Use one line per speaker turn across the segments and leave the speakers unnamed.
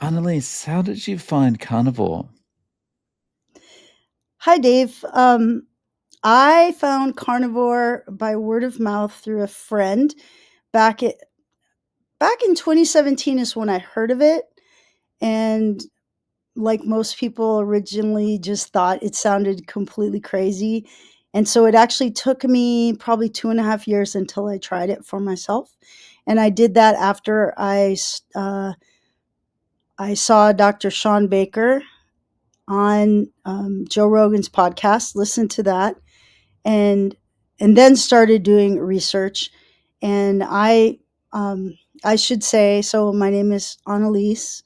Annelise, how did you find Carnivore?
Hi, Dave. I found Carnivore by word of mouth through a friend. Back at back in 2017 is when I heard of it, and like most people, originally just thought it sounded completely crazy, and so it actually took me probably 2.5 years until I tried it for myself, and I did that after I saw Dr. Sean Baker on Joe Rogan's podcast. Listened to that and then started doing research. And I should say, so my name is Annalise.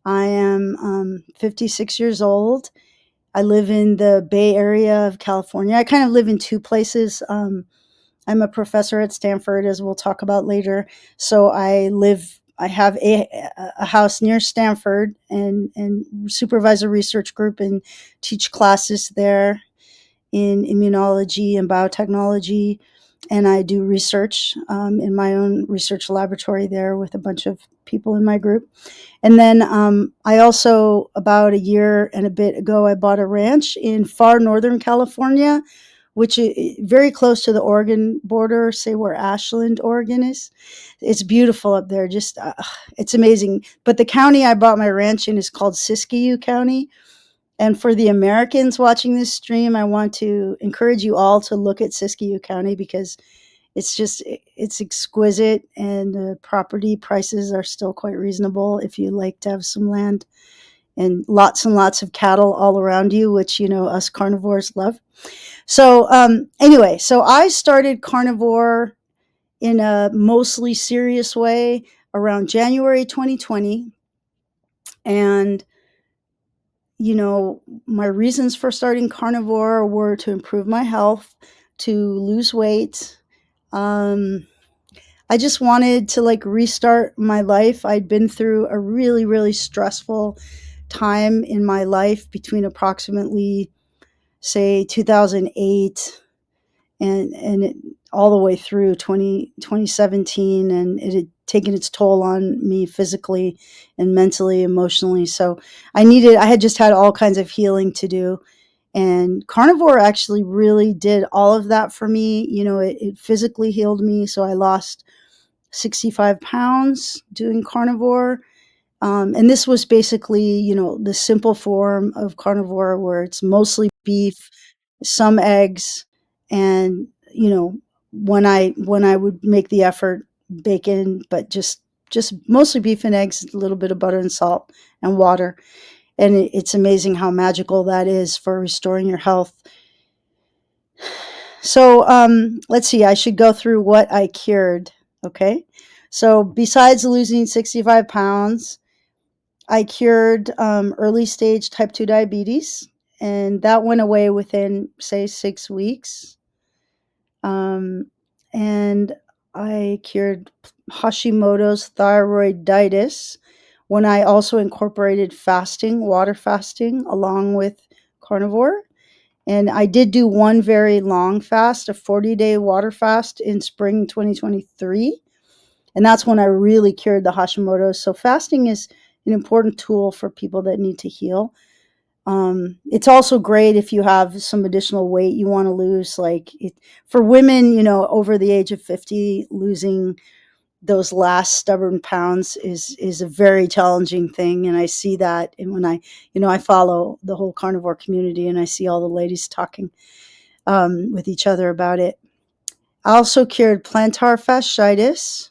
I am 56 years old. I live in the Bay Area of California. I kind of live in two places. I'm a professor at Stanford, as we'll talk about later. So I have a house near Stanford and supervise a research group and teach classes there in immunology and biotechnology. And I do research in my own research laboratory there with a bunch of people in my group. And then I also, about a year and a bit ago, I bought a ranch in far northern California, which is very close to the Oregon border, say where Ashland, Oregon is. It's beautiful up there. Just, it's amazing. But the county I bought my ranch in is called Siskiyou County, and for the Americans watching this stream, I want to encourage you all to look at Siskiyou County because it's exquisite, and the property prices are still quite reasonable if you like to have some land and lots of cattle all around you, which, us carnivores love. So, anyway, so I started Carnivore in a mostly serious way around January 2020. And my reasons for starting Carnivore were to improve my health, to lose weight. Um, I just wanted to like restart my life. I'd been through a really, really stressful time in my life between approximately, say, 2008 and it, all the way through 2017, and it had taken its toll on me physically and mentally, emotionally. So I had just had all kinds of healing to do, and Carnivore actually really did all of that for me. It physically healed me, so I lost 65 pounds doing Carnivore. And this was basically, the simple form of Carnivore, where it's mostly beef, some eggs, and when I would make the effort, bacon, but just mostly beef and eggs, a little bit of butter and salt and water. And it's amazing how magical that is for restoring your health. So let's see. I should go through what I cured. Okay. So besides losing 65 pounds, I cured early stage type 2 diabetes, and that went away within, say, 6 weeks. And I cured Hashimoto's thyroiditis when I also incorporated fasting, water fasting, along with Carnivore. And I did do one very long fast, a 40-day water fast in spring 2023. And that's when I really cured the Hashimoto's. So fasting is an important tool for people that need to heal. It's also great if you have some additional weight you want to lose. For women, over the age of 50, losing those last stubborn pounds is a very challenging thing. And I see that. And when I follow the whole carnivore community, and I see all the ladies talking with each other about it. I also cured plantar fasciitis,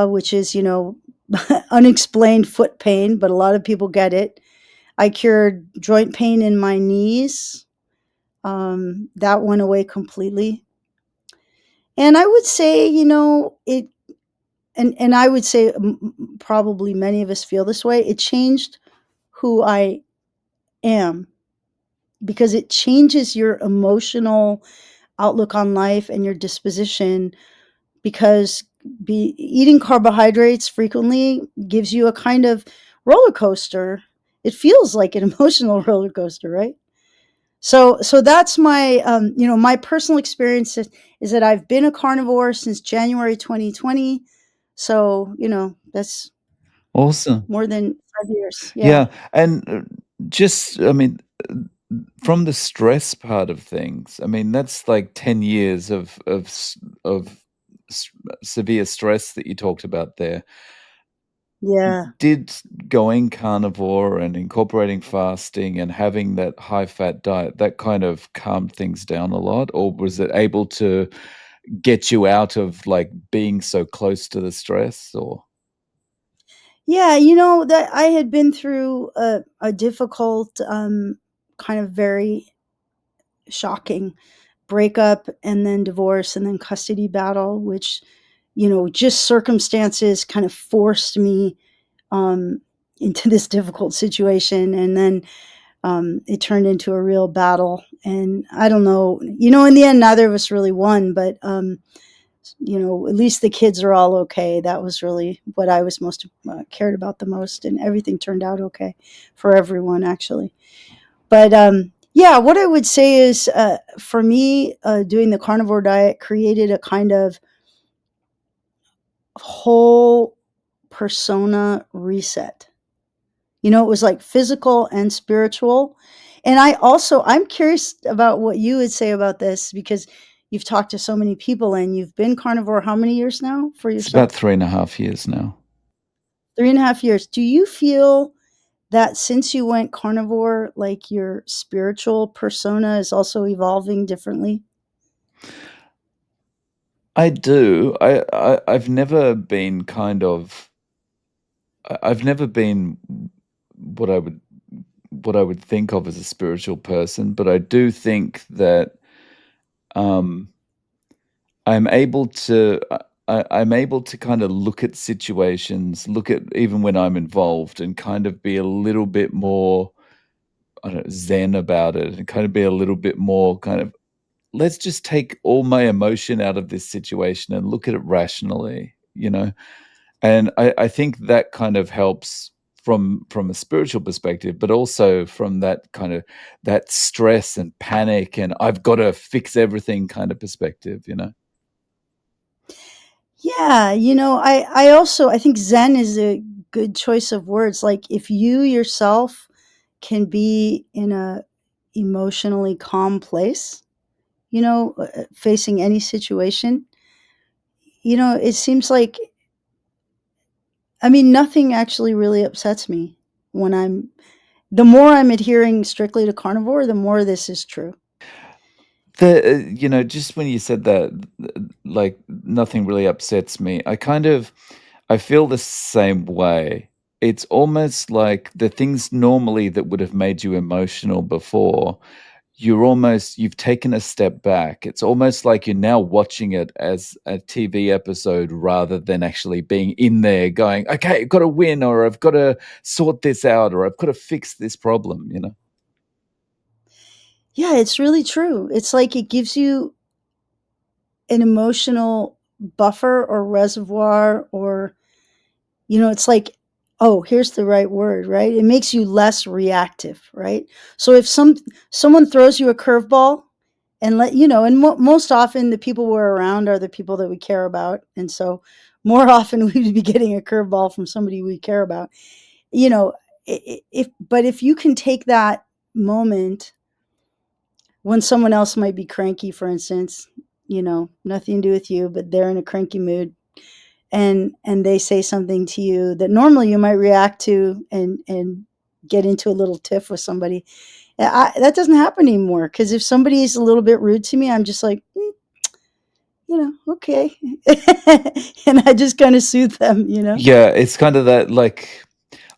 which is, unexplained foot pain, but a lot of people get it. I cured joint pain in my knees. That went away completely. And I would say, it, and I would say probably many of us feel this way. It changed who I am because it changes your emotional outlook on life and your disposition, because eating carbohydrates frequently gives you a kind of roller coaster. It feels like an emotional roller coaster, right? So that's my my personal experience is that I've been a carnivore since January 2020. So that's
Awesome.
more than 5 years. Yeah.
Yeah, and, just I mean, from the stress part of things, I mean, that's like 10 years of s severe stress that you talked about there.
Yeah.
Did going carnivore and incorporating fasting and having that high-fat diet, that kind of calmed things down a lot, or was it able to get you out of, like, being so close to the stress, or
Yeah, that I had been through a difficult, kind of very shocking breakup and then divorce and then custody battle, which, just circumstances kind of forced me um, into this difficult situation. And then it turned into a real battle. And I don't know, in the end, neither of us really won, but, at least the kids are all okay. That was really what I was most cared about the most. And everything turned out okay for everyone, actually. But yeah, what I would say is for me, doing the carnivore diet created a kind of whole persona reset. It was like physical and spiritual. And I'm curious about what you would say about this because you've talked to so many people and you've been carnivore how many years now for
it's about
yourself?
3.5 years now.
3.5 years. Do you feel that since you went carnivore, like your spiritual persona is also evolving differently?
I do. I've never been I've never been what I would what I would think of as a spiritual person, but I do think that, um, I'm able to I'm able to kinda look at situations, look at even when I'm involved and kind of be a little bit more, I don't know, zen about it and kind of be a little bit more kind of, "Let's just take all my emotion out of this situation and look at it rationally," you know? And I think that kind of helps from a spiritual perspective, but also from that kind of that stress and panic and I've gotta fix everything kind of perspective, you know?
Yeah, I think zen is a good choice of words. Like if you yourself can be in a emotionally calm place, facing any situation, it seems like nothing actually really upsets me when the more I'm adhering strictly to carnivore, the more this is true.
Just when you said that, like, nothing really upsets me, I feel the same way. It's almost like the things normally that would have made you emotional before, you've taken a step back. It's almost like you're now watching it as a TV episode rather than actually being in there going, "Okay, I've gotta win," or "I've gotta sort this out," or "I've gotta fix this problem," you know?
Yeah, it's really true. It's like it gives you an emotional buffer or reservoir or it's like, oh, here's the right word, right? It makes you less reactive, right? So if someone throws you a curveball and most often the people we're around are the people that we care about, and so more often we'd be getting a curveball from somebody we care about. You know, if you can take that moment when someone else might be cranky, for instance, nothing to do with you, but they're in a cranky mood, and they say something to you that normally you might react to and get into a little tiff with somebody. That doesn't happen anymore because if somebody is a little bit rude to me, I'm just like, okay, and I just kind of soothe them.
Yeah, it's kind of that, like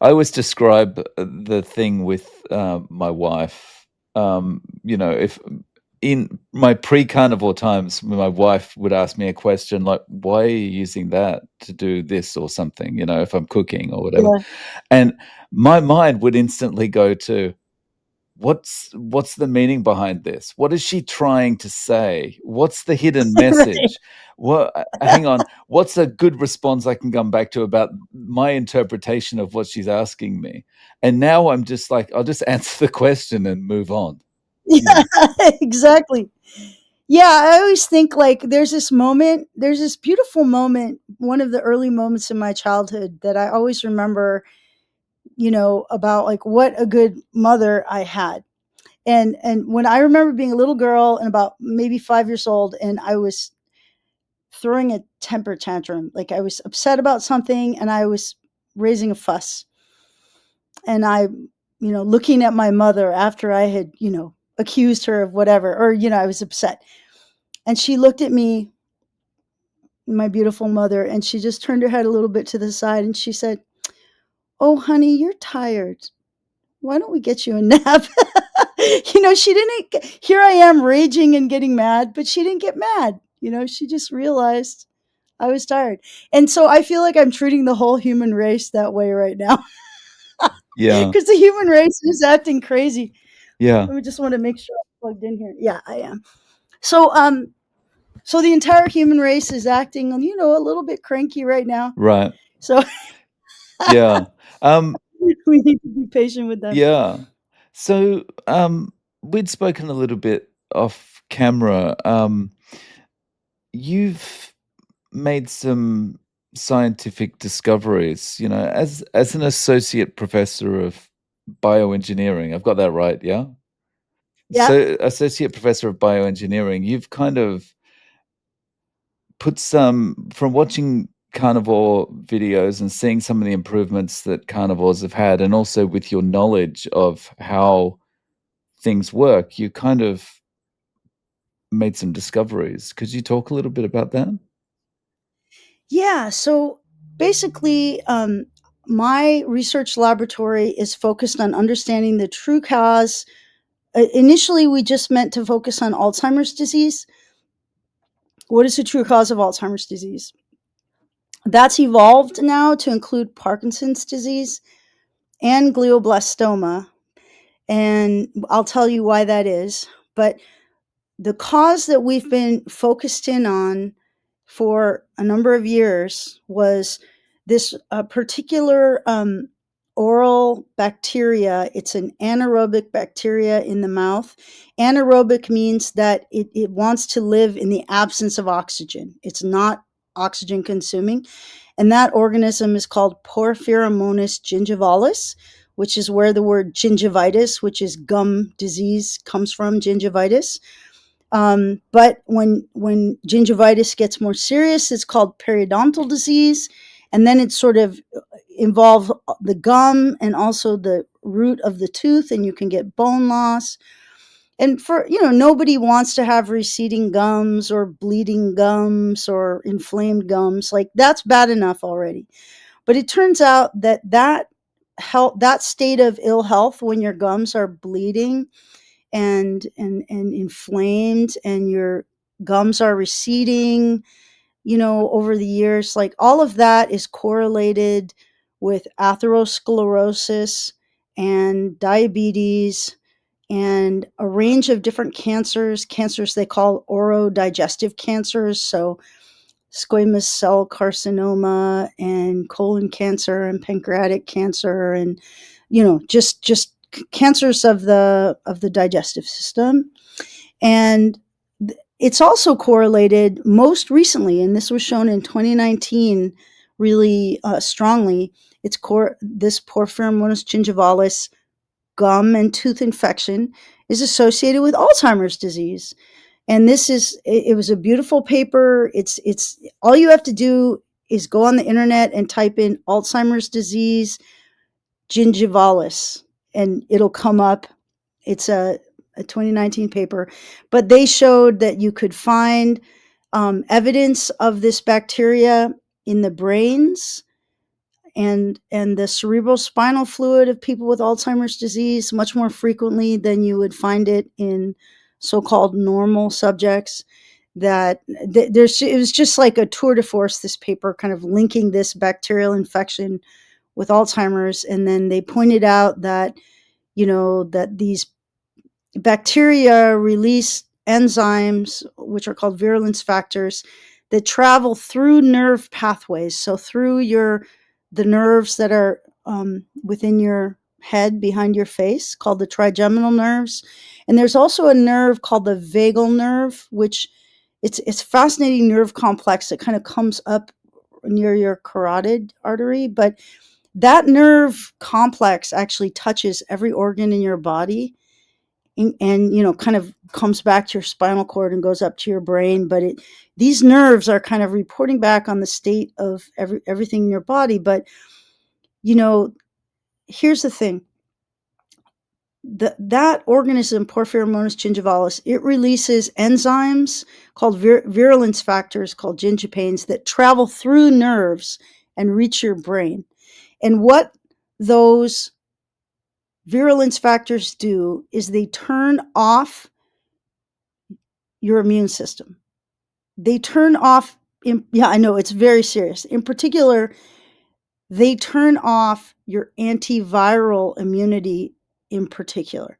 I always describe the thing with my wife. If in my pre-carnivore times, when my wife would ask me a question like, "Why are you using that to do this or something?" If I'm cooking or whatever,
Yeah.
and my mind would instantly go to, what's the meaning behind this? What is she trying to say? What's the hidden
Right.
message? What hang on, what's a good response I can come back to about my interpretation of what she's asking me? And now I'm just like, I'll just answer the question and move on, you
Yeah,
know?
exactly. Yeah, I always think like there's this beautiful moment, one of the early moments in my childhood that I always remember, about like what a good mother I had. And when I remember being a little girl and about maybe 5 years old, and I was throwing a temper tantrum, like I was upset about something and I was raising a fuss, and I, looking at my mother after I had, accused her of whatever, or I was upset, and she looked at me, my beautiful mother, and she just turned her head a little bit to the side and she said, "Oh, honey, you're tired. Why don't we get you a nap?" She didn't, here I am raging and getting mad, but she didn't get mad. She just realized I was tired. And so I feel like I'm treating the whole human race that way right now
Yeah,
because the human race is acting crazy.
yeah,
I just want to make sure I'm plugged in here. Yeah, I am. So, so the entire human race is acting, a little bit cranky right now.
right.
So
Yeah.
we need to be patient with them.
Yeah. So, we'd spoken a little bit off camera. You've made some scientific discoveries, as an associate professor of bioengineering. I've got that right, yeah?
Yeah.
So, associate professor of bioengineering, you've kind of put some from watching carnivore videos and seeing some of the improvements that carnivores have had, and also with your knowledge of how things work, you kind of made some discoveries. Could you talk a little bit about that?
Yeah. So basically, my research laboratory is focused on understanding the true cause. Initially, we just meant to focus on Alzheimer's disease. What is the true cause of Alzheimer's disease? That's evolved now to include Parkinson's disease and glioblastoma. And I'll tell you why that is. But the cause that we've been focused in on for a number of years was this particular oral bacteria. It's an anaerobic bacteria in the mouth. Anaerobic means that it wants to live in the absence of oxygen, it's not oxygen consuming. And that organism is called Porphyromonas gingivalis, which is where the word gingivitis, which is gum disease, comes from, gingivitis. But when gingivitis gets more serious, it's called periodontal disease, and then it sort of involves the gum and also the root of the tooth, and you can get bone loss. And for nobody wants to have receding gums or bleeding gums or inflamed gums. Like that's bad enough already. But it turns out that state of ill health when your gums are bleeding and inflamed and your gums are receding, over the years, like all of that is correlated with atherosclerosis and diabetes and a range of different cancers they call orodigestive cancers. So squamous cell carcinoma and colon cancer and pancreatic cancer, and just cancers of the digestive system. And it's also correlated most recently, and this was shown in 2019 really strongly. This Porphyromonas gingivalis gum and tooth infection is associated with Alzheimer's disease. And it was a beautiful paper. It's all you have to do is go on the internet and type in Alzheimer's disease gingivalis, and it'll come up. It's a 2019 paper, but they showed that you could find evidence of this bacteria in the brains and the cerebral spinal fluid of people with Alzheimer's disease much more frequently than you would find it in so-called normal subjects. It was just like a tour de force, this paper kind of linking this bacterial infection with Alzheimer's. And then they pointed out that that these bacteria release enzymes, which are called virulence factors, that travel through nerve pathways. So through the nerves that are within your head behind your face called the trigeminal nerves. And there's also a nerve called the vagal nerve, which it's a fascinating nerve complex that kind of comes up near your carotid artery. But that nerve complex actually touches every organ in your body, and kind of comes back to your spinal cord and goes up to your brain. But these nerves are kind of reporting back on the state of everything in your body. But you know here's the thing: that organism, Porphyromonas gingivalis, it releases enzymes called virulence factors called gingipains that travel through nerves and reach your brain. And what those virulence factors do is they turn off your immune system. They turn off, yeah, I know, it's very serious. In particular, they turn off your antiviral immunity in particular.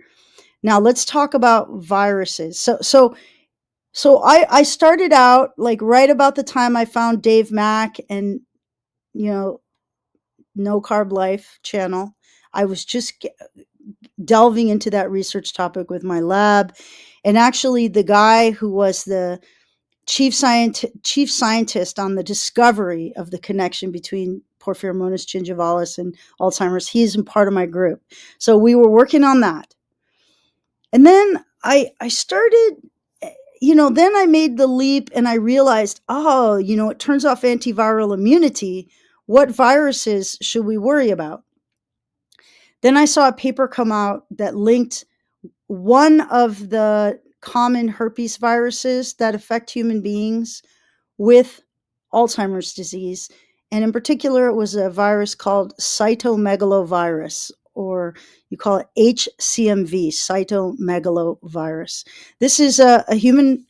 Now let's talk about viruses. So I started out like right about the time I found Dave Mack and you know No Carb Life channel. I was just delving into that research topic with my lab, and actually the guy who was the chief scientist on the discovery of the connection between Porphyromonas gingivalis and Alzheimer's, he's part of my group. So we were working on that. And then I started, then I made the leap and I realized, oh, it turns off antiviral immunity. What viruses should we worry about? Then I saw a paper come out that linked one of the common herpes viruses that affect human beings with Alzheimer's disease. And in particular, it was a virus called cytomegalovirus, or you call it HCMV, cytomegalovirus. This is a human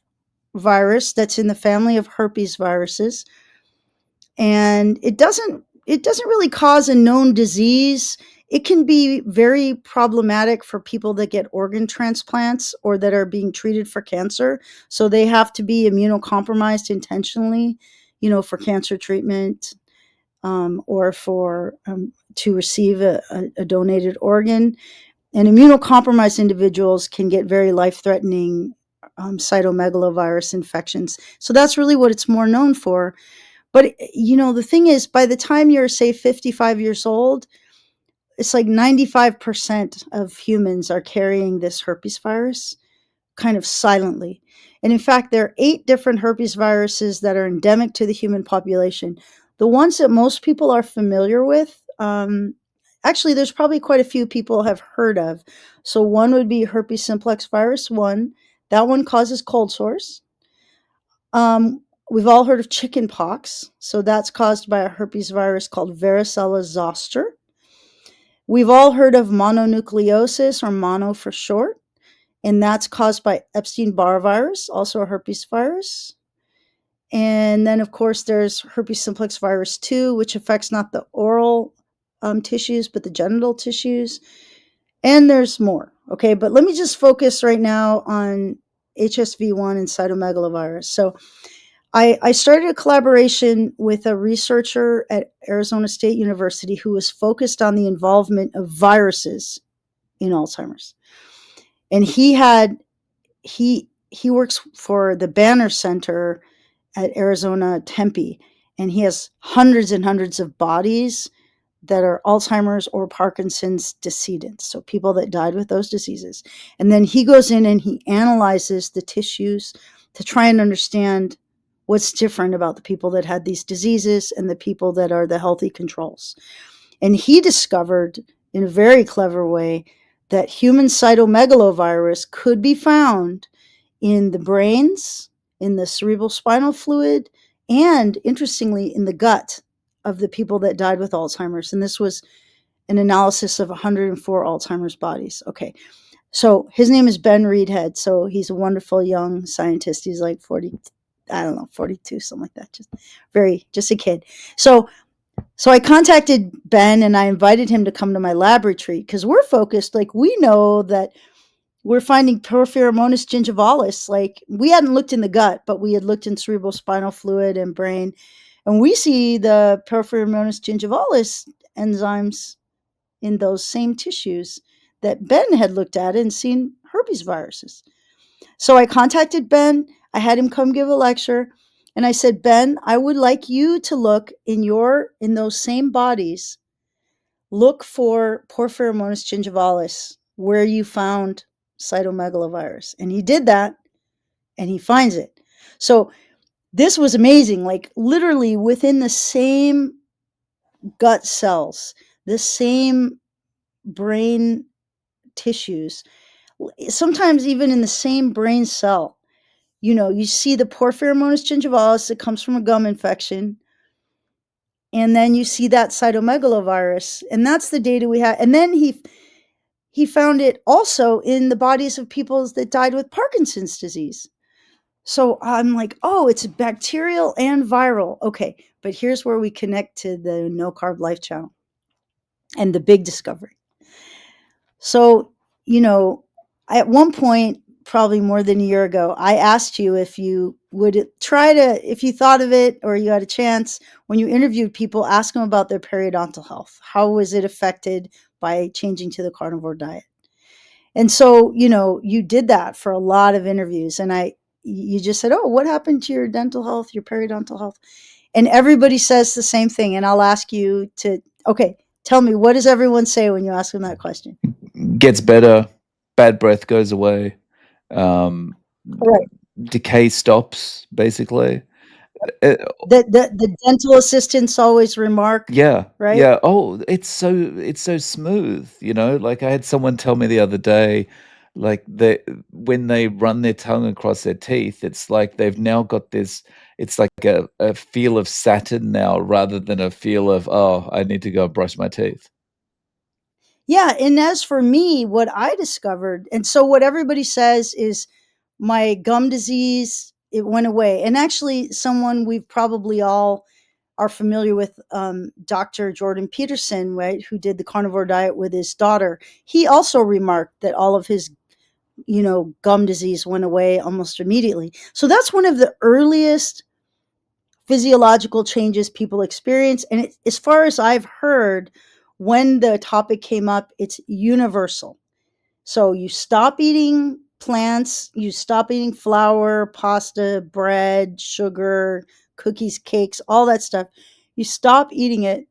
virus that's in the family of herpes viruses, and it doesn't really cause a known disease. It can be very problematic for people that get organ transplants or that are being treated for cancer. So they have to be immunocompromised intentionally, for cancer treatment, or for to receive a donated organ. And immunocompromised individuals can get very life-threatening cytomegalovirus infections. So that's really what it's more known for. But the thing is, by the time you're, say, 55 years old, it's like 95% of humans are carrying this herpes virus kind of silently. And in fact, there are 8 different herpes viruses that are endemic to the human population. The ones that most people are familiar with, actually, there's probably quite a few people have heard of. So one would be herpes simplex virus 1. That one causes cold sores. We've all heard of chicken pox. So that's caused by a herpes virus called varicella zoster. We've all heard of mononucleosis, or mono for short, and that's caused by Epstein-Barr virus, also a herpes virus. And then, of course, there's herpes simplex virus 2, which affects not the oral tissues, but the genital tissues. And there's more. Okay, but let me just focus right now on HSV1 and cytomegalovirus. So I started a collaboration with a researcher at Arizona State University who was focused on the involvement of viruses in Alzheimer's. And he works for the Banner Center at Arizona Tempe, and he has hundreds and hundreds of bodies that are Alzheimer's or Parkinson's decedents, so people that died with those diseases. And then he goes in and he analyzes the tissues to try and understand what's different about the people that had these diseases and the people that are the healthy controls. And he discovered in a very clever way that human cytomegalovirus could be found in the brains, in the cerebral spinal fluid, and interestingly, in the gut of the people that died with Alzheimer's. And this was an analysis of 104 Alzheimer's bodies. Okay. So his name is Ben Reedhead. So he's a wonderful young scientist. He's like 40, I don't know, 42, something like that. Just a kid. So I contacted Ben and I invited him to come to my lab retreat because we're focused, like we know that we're finding Porphyromonas gingivalis. Like we hadn't looked in the gut, but we had looked in cerebral spinal fluid and brain. And we see the Porphyromonas gingivalis enzymes in those same tissues that Ben had looked at and seen herpes viruses. So I contacted Ben. I had him come give a lecture, and I said, "Ben, I would like you to look in those same bodies, look for Porphyromonas gingivalis where you found cytomegalovirus." And he did that, and he finds it. So this was amazing. Like literally within the same gut cells, the same brain tissues, sometimes even in the same brain cell. You see the Porphyromonas gingivalis that comes from a gum infection, and then you see that cytomegalovirus, and that's the data we had. And then he found it also in the bodies of people that died with Parkinson's disease. So I'm like, oh, it's bacterial and viral. Okay, but here's where we connect to the no carb life channel and the big discovery. So, you know, at one point, probably more than a year ago, I asked you if you would try to, if you thought of it or you had a chance, when you interviewed people, ask them about their periodontal health. How was it affected by changing to the carnivore diet? And so, you did that for a lot of interviews. And you just said, oh, what happened to your dental health, your periodontal health? And everybody says the same thing. And I'll ask you to, okay, tell me, what does everyone say when you ask them that question?
Gets better, bad breath goes away, um,
Right.
decay stops, basically. Uh,
The dental assistants always remark,
yeah,
right?
yeah. Oh, it's so smooth, like, I had someone tell me the other day, like, when they run their tongue across their teeth, it's like they've now got this it's like a feel of Saturn now rather than a feel of, "Oh, I need to go brush my teeth."
Yeah, and as for me, what I discovered, and so what everybody says is my gum disease, it went away. And actually, someone we've probably all are familiar with, Dr. Jordan Peterson, right, who did the carnivore diet with his daughter. He also remarked that all of his, gum disease went away almost immediately. So that's one of the earliest physiological changes people experience. And as far as I've heard, when the topic came up, it's universal. So you stop eating plants, you stop eating flour, pasta, bread, sugar, cookies, cakes, all that stuff. You stop eating it.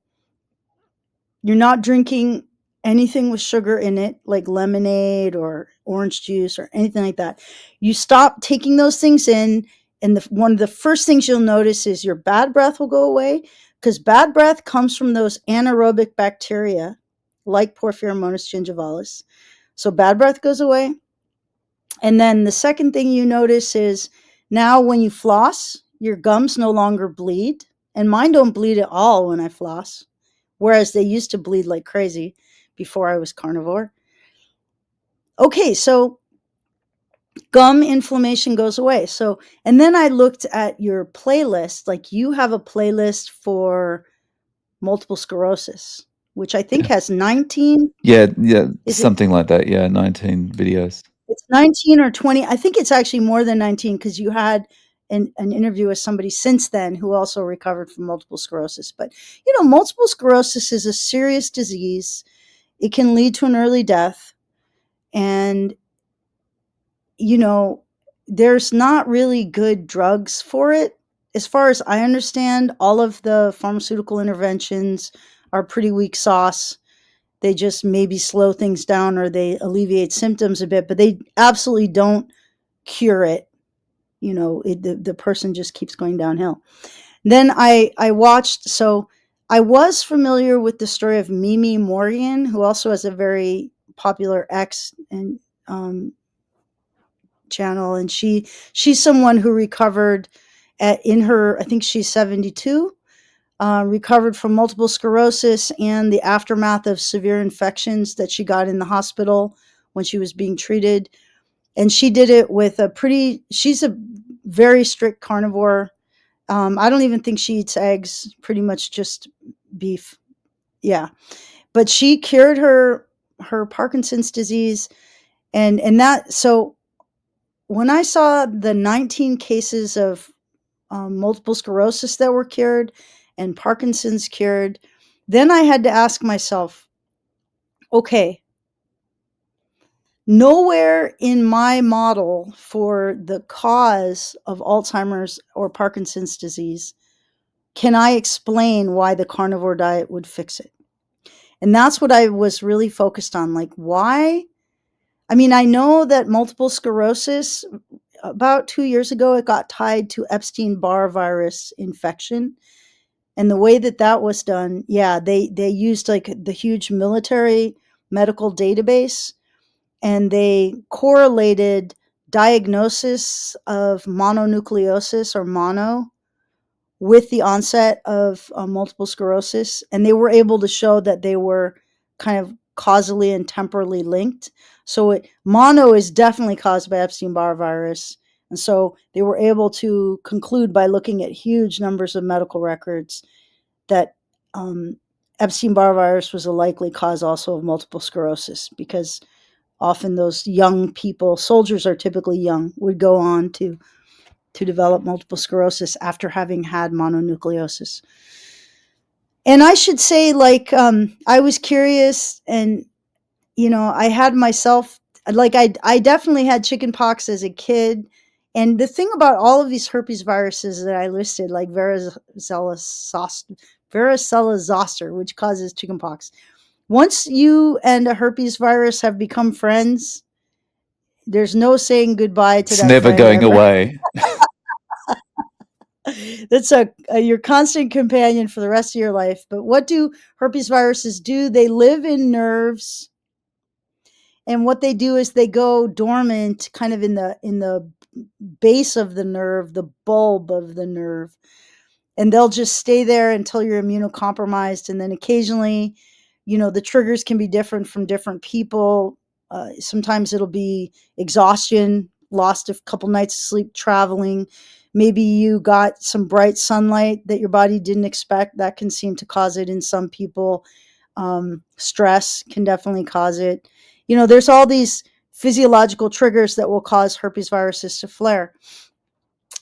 You're not drinking anything with sugar in it, like lemonade or orange juice or anything like that. You stop taking those things in, and one of the first things you'll notice is your bad breath will go away, because bad breath comes from those anaerobic bacteria like Porphyromonas gingivalis. So bad breath goes away. And then the second thing you notice is now when you floss, your gums no longer bleed. And mine don't bleed at all when I floss, whereas they used to bleed like crazy before I was carnivore. Okay, so gum inflammation goes away. So, and then I looked at your playlist, like you have a playlist for multiple sclerosis, which I think
Yeah.
has 19,
Yeah, yeah,
is it?
something like that, yeah, 19 videos.
It's 19 or 20. I think it's actually more than 19, because you had an interview with somebody since then who also recovered from multiple sclerosis. But, multiple sclerosis is a serious disease. It can lead to an early death. And, you know, there's not really good drugs for it. As far as I understand, all of the pharmaceutical interventions are pretty weak sauce. They just maybe slow things down or they alleviate symptoms a bit, but they absolutely don't cure it. The person just keeps going downhill. Then I watched, so I was familiar with the story of Mimi Morgan, who also has a very popular X and channel, and she's someone who recovered in her, I think she's 72, recovered from multiple sclerosis and the aftermath of severe infections that she got in the hospital when she was being treated. And she did it with she's a very strict carnivore. I don't even think she eats eggs, pretty much just beef. Yeah. But she cured her Parkinson's disease. And that, so when I saw the 19 cases of multiple sclerosis that were cured and Parkinson's cured, then I had to ask myself, Okay, nowhere in my model for the cause of Alzheimer's or Parkinson's disease can I explain why the carnivore diet would fix it. And that's what I was really focused on. Like, why? I mean, I know that multiple sclerosis, about 2 years ago, it got tied to Epstein-Barr virus infection. And the way that that was done, yeah, they used like the huge military medical database, and they correlated diagnosis of mononucleosis or mono with the onset of multiple sclerosis, and they were able to show that they were kind of causally and temporally linked. So mono is definitely caused by Epstein-Barr virus, and so they were able to conclude by looking at huge numbers of medical records that um, Epstein-Barr virus was a likely cause also of multiple sclerosis, because often those young people, soldiers are typically young, would go on to develop multiple sclerosis after having had mononucleosis. And I should say, like, I was curious, and I had myself, like, I definitely had chicken pox as a kid. And the thing about all of these herpes viruses that I listed, like varicella zoster, which causes chicken pox, once you and a herpes virus have become friends, there's no saying goodbye to
It's
that
never
friend
going
ever.
away.
That's your constant companion for the rest of your life. But what do herpes viruses do? They live in nerves, and what they do is they go dormant, kind of in the base of the nerve, the bulb of the nerve, and they'll just stay there until you're immunocompromised. And then occasionally, the triggers can be different from different people. Sometimes it'll be exhaustion, lost a couple nights of sleep traveling. Maybe you got some bright sunlight that your body didn't expect. That can seem to cause it in some people. Stress can definitely cause it. There's all these physiological triggers that will cause herpes viruses to flare.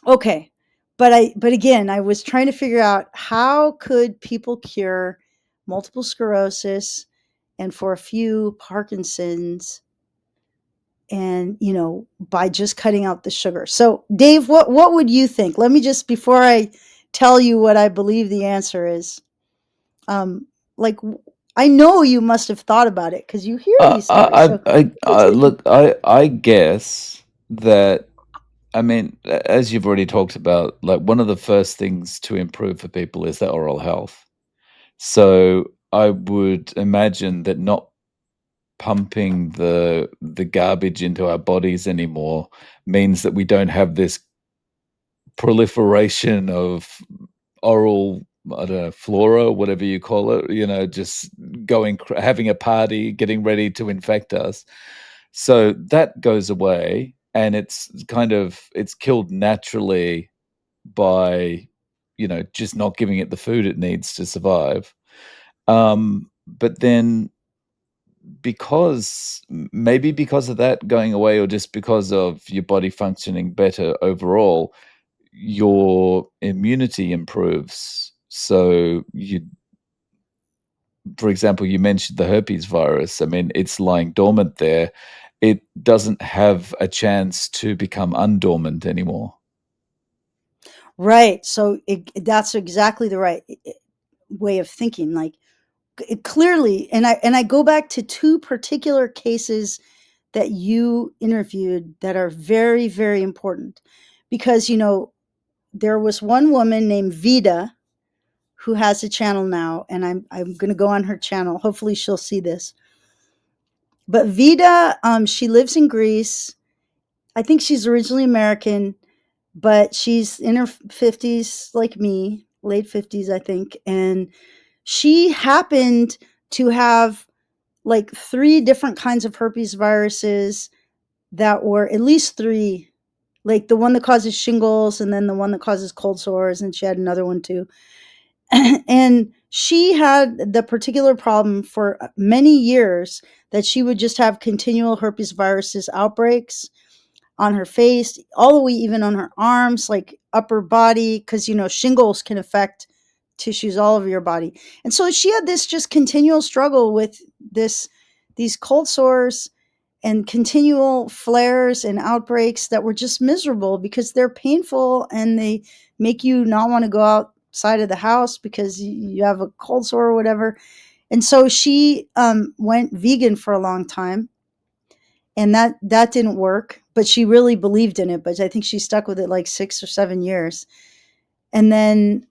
Okay. But again, I was trying to figure out how could people cure multiple sclerosis and for a few Parkinson's, and by just cutting out the sugar. So Dave, what would you think? Let me just, before I tell you what I believe the answer is, um like, I know you must have thought about it because you hear these stories. So continue.
Look, I guess that, I mean, as you've already talked about, like one of the first things to improve for people is their oral health. So I would imagine that not pumping the garbage into our bodies anymore means that we don't have this proliferation of oral, I don't know, flora, whatever you call it, just having a party, getting ready to infect us. So that goes away, and it's killed naturally by, just not giving it the food it needs to survive. But then, maybe because of that going away, or just because of your body functioning better overall, your immunity improves. So for example, you mentioned the herpes virus. I mean, it's lying dormant there. It doesn't have a chance to become undormant anymore.
Right. So that's exactly the right way of thinking. Like, clearly, and I go back to two particular cases that you interviewed that are very, very important, because there was one woman named Vida who has a channel now, and I'm going to go on her channel. Hopefully, she'll see this. But Vida, she lives in Greece. I think she's originally American, but she's in her 50s, like me, late 50s, I think. And she happened to have like three different kinds of herpes viruses, that were at least three, like the one that causes shingles, and then the one that causes cold sores, and she had another one too. And she had the particular problem for many years that she would just have continual herpes viruses outbreaks on her face, all the way even on her arms, like upper body, because shingles can affect tissues all over your body. And so she had this just continual struggle with this these cold sores and continual flares and outbreaks that were just miserable because they're painful and they make you not want to go outside of the house because you have a cold sore or whatever. And so she went vegan for a long time, and that didn't work. But she really believed in it. But I think she stuck with it like 6 or 7 years, and then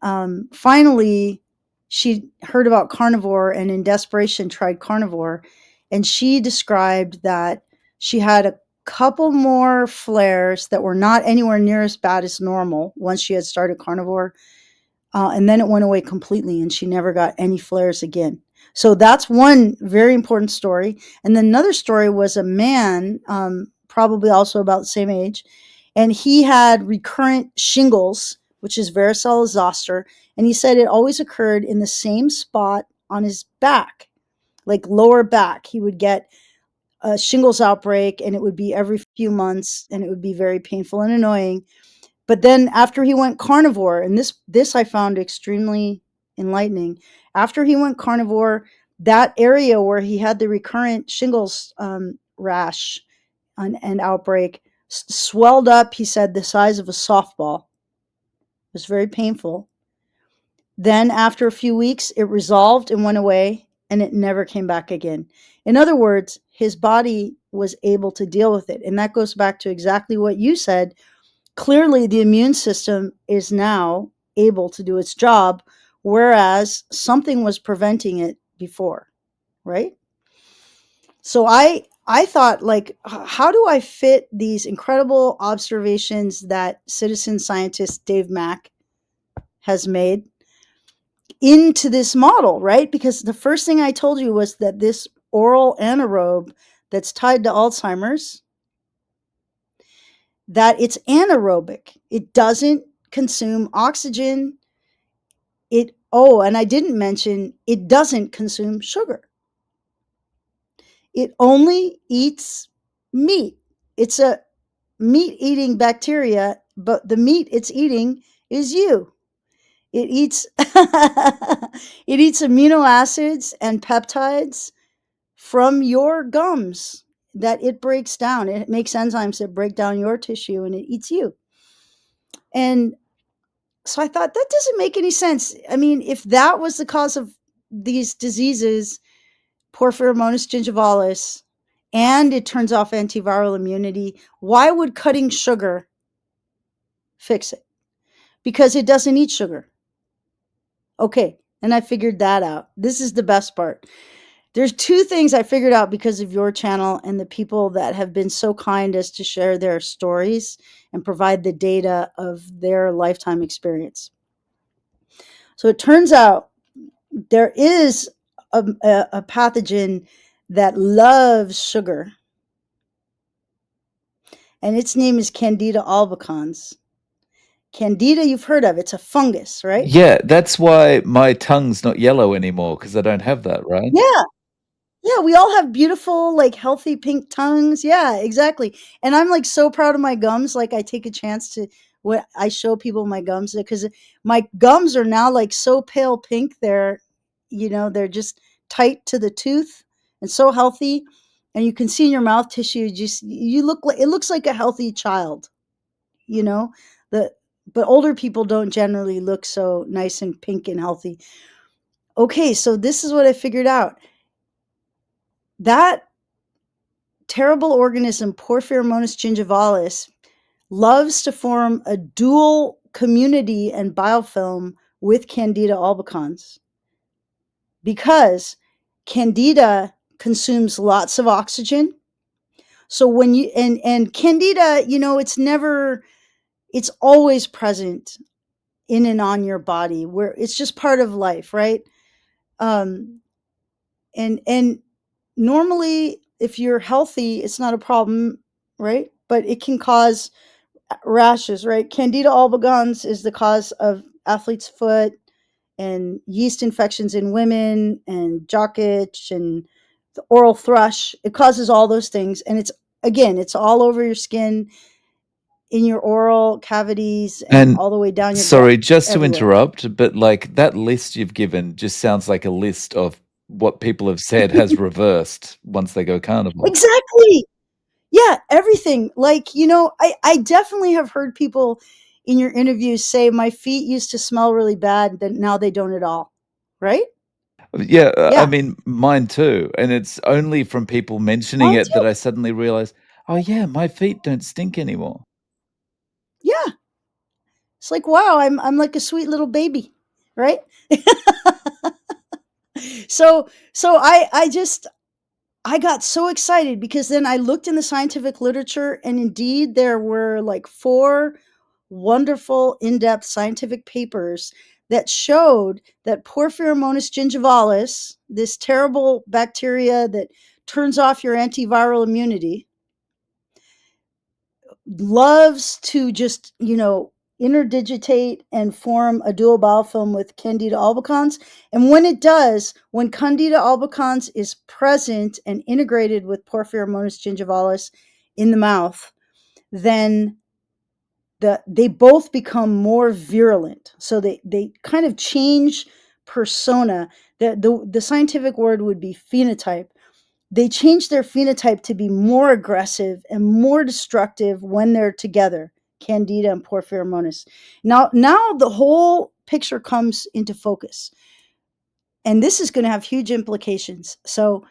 finally she heard about carnivore and in desperation tried carnivore. And she described that she had a couple more flares that were not anywhere near as bad as normal once she had started carnivore, and then it went away completely and she never got any flares again. So that's one very important story. And then another story was a man, probably also about the same age, and he had recurrent shingles, which is varicella zoster. And he said it always occurred in the same spot on his back, like lower back. He would get a shingles outbreak and it would be every few months and it would be very painful and annoying. But then after he went carnivore, and this I found extremely enlightening. After he went carnivore, that area where he had the recurrent shingles rash and outbreak swelled up. He said the size of a softball. It was very painful. Then after a few weeks, it resolved and went away, and it never came back again. In other words, his body was able to deal with it, and that goes back to exactly what you said. Clearly the immune system is now able to do its job, whereas something was preventing it before, right? So I thought, like, how do I fit these incredible observations that citizen scientist Dave Mack has made into this model, right? Because the first thing I told you was that this oral anaerobe that's tied to Alzheimer's, that it's anaerobic. It doesn't consume oxygen. And I didn't mention it doesn't consume sugar. It only eats meat. It's a meat eating bacteria, but the meat it's eating is you. It eats it eats amino acids and peptides from your gums that it breaks down. It makes enzymes that break down your tissue and it eats you. And so I thought that doesn't make any sense. I mean, if that was the cause of these diseases, Porphyromonas gingivalis, and it turns off antiviral immunity, why would cutting sugar fix it? Because it doesn't eat sugar. Okay, and I figured that out. This is the best part. There's two things I figured out because of your channel and the people that have been so kind as to share their stories and provide the data of their lifetime experience. So it turns out there is a pathogen that loves sugar, and its name is Candida albicans. Candida, you've heard of. It's a fungus, right?
Yeah, that's why my tongue's not yellow anymore because I don't have that, right?
Yeah. Yeah, we all have beautiful, like, healthy pink tongues. Yeah, exactly. And I'm, like, so proud of my gums. Like, I take a chance to what I show people my gums because my gums are now, like, so pale pink. They're just tight to the tooth and so healthy. And you can see in your mouth tissue, you look like it looks like a healthy child, you know. The But older people don't generally look so nice and pink and healthy. Okay, so this is what I figured out. That terrible organism, Porphyromonas gingivalis, loves to form a dual community and biofilm with Candida albicans because Candida consumes lots of oxygen. So when you and Candida, it's always present in and on your body, where it's just part of life, right? Um, and normally, if you're healthy, it's not a problem, right? But it can cause rashes, right? Candida albicans is the cause of athlete's foot and yeast infections in women and jock itch and the oral thrush. It causes all those things. And it's all over your skin, in your oral cavities, and
And
all the way down your gut,
sorry, just to
everywhere.
interrupt, but like that list you've given just sounds like a list of what people have said has reversed once they go carnivore.
Exactly. Yeah, everything. Like, I definitely have heard people in your interviews say my feet used to smell really bad, but now they don't at all. Right?
Yeah, I
Yeah,
mean, mine too, and it's only from people mentioning
mine
it that
too.
I suddenly realize, "Oh, yeah, my feet don't stink anymore."
Yeah. It's like, wow, I'm like a sweet little baby, right? So I got so excited because then I looked in the scientific literature, and indeed there were like four wonderful in-depth scientific papers that showed that Porphyromonas gingivalis, this terrible bacteria that turns off your antiviral immunity, loves to just, interdigitate and form a dual biofilm with Candida albicans. And when it does, when Candida albicans is present and integrated with Porphyromonas gingivalis in the mouth, then they both become more virulent. So they kind of change persona. The scientific word would be phenotype. They change their phenotype to be more aggressive and more destructive when they're together, Candida and Porphyromonas. Now the whole picture comes into focus, and this is going to have huge implications. So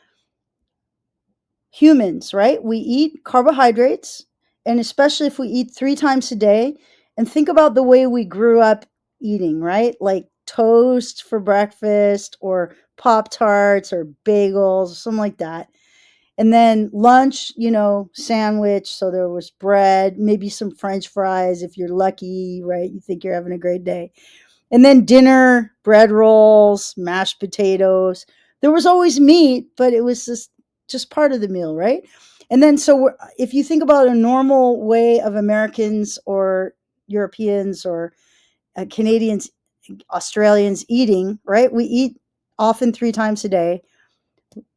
humans, right? We eat carbohydrates, and especially if we eat 3 times a day, and think about the way we grew up eating, right? Like toast for breakfast, or Pop Tarts, or bagels, something like that. And then lunch, sandwich. So there was bread, maybe some French fries if you're lucky, right? You think you're having a great day. And then dinner, bread rolls, mashed potatoes. There was always meat, but it was just part of the meal, right? And then if you think about a normal way of Americans or Europeans or Canadians, Australians eating, right? We eat often 3 times a day.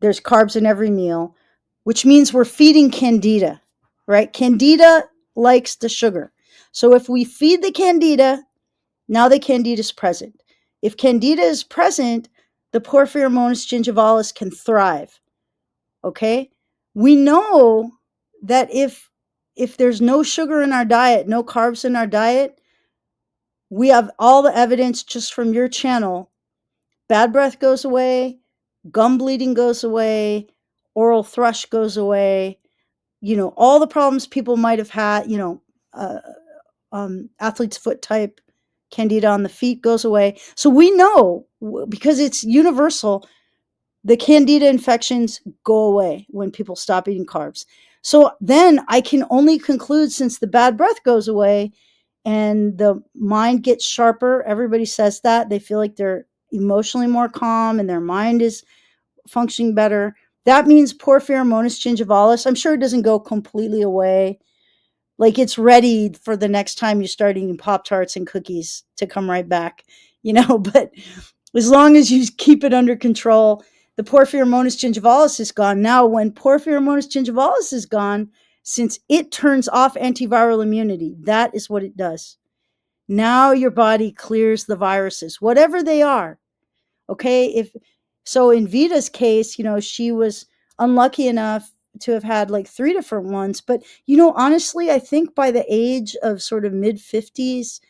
There's carbs in every meal, which means we're feeding Candida, right? Candida likes the sugar. So if we feed the Candida, now the Candida is present. If Candida is present, the Porphyromonas gingivalis can thrive. Okay? We know that if there's no sugar in our diet, no carbs in our diet, we have all the evidence just from your channel. Bad breath goes away, gum bleeding goes away, oral thrush goes away, all the problems people might have had, uh, athlete's foot type, candida on the feet goes away. So we know, because it's universal, the candida infections go away when people stop eating carbs. So then I can only conclude, since the bad breath goes away and the mind gets sharper, everybody says that they feel like they're emotionally more calm and their mind is functioning better. That means Porphyromonas gingivalis, I'm sure it doesn't go completely away. Like, it's ready for the next time you start eating Pop Tarts and cookies to come right back, but as long as you keep it under control, the Porphyromonas gingivalis is gone. Now, when Porphyromonas gingivalis is gone, since it turns off antiviral immunity, that is what it does. Now your body clears the viruses, whatever they are. Okay. So in Vita's case, she was unlucky enough to have had like 3 different ones. But, honestly, I think by the age of sort of mid 50s,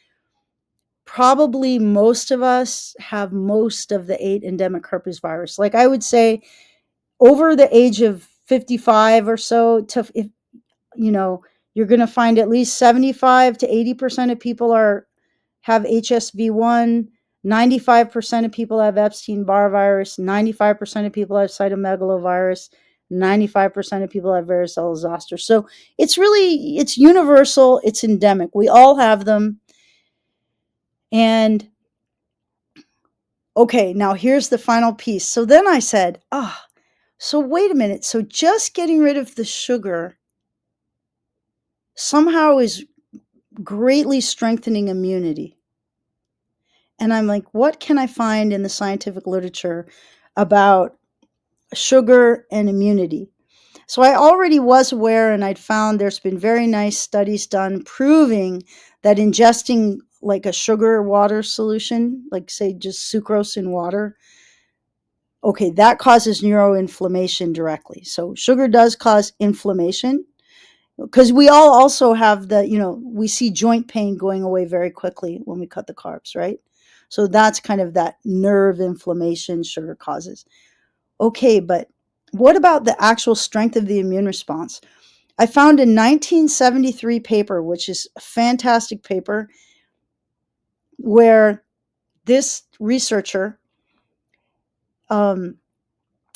probably most of us have most of the 8 endemic herpes virus. Like, I would say over the age of 55 or so, to if you know, you're going to find at least 75 to 80% of people have HSV1, 95% of people have Epstein-Barr virus, 95% of people have cytomegalovirus, 95% of people have varicella zoster. So it's universal, it's endemic. We all have them. And okay, now here's the final piece. So then I said, so wait a minute. So just getting rid of the sugar somehow is greatly strengthening immunity. And I'm like, what can I find in the scientific literature about sugar and immunity? So I already was aware, and I'd found there's been very nice studies done proving that ingesting like a sugar water solution, like say just sucrose in water, Okay, that causes neuroinflammation directly. So sugar does cause inflammation, because we all also have we see joint pain going away very quickly when we cut the carbs, right? So that's kind of that nerve inflammation sugar causes. Okay, but what about the actual strength of the immune response? I found a 1973 paper, which is a fantastic paper, where this researcher, um,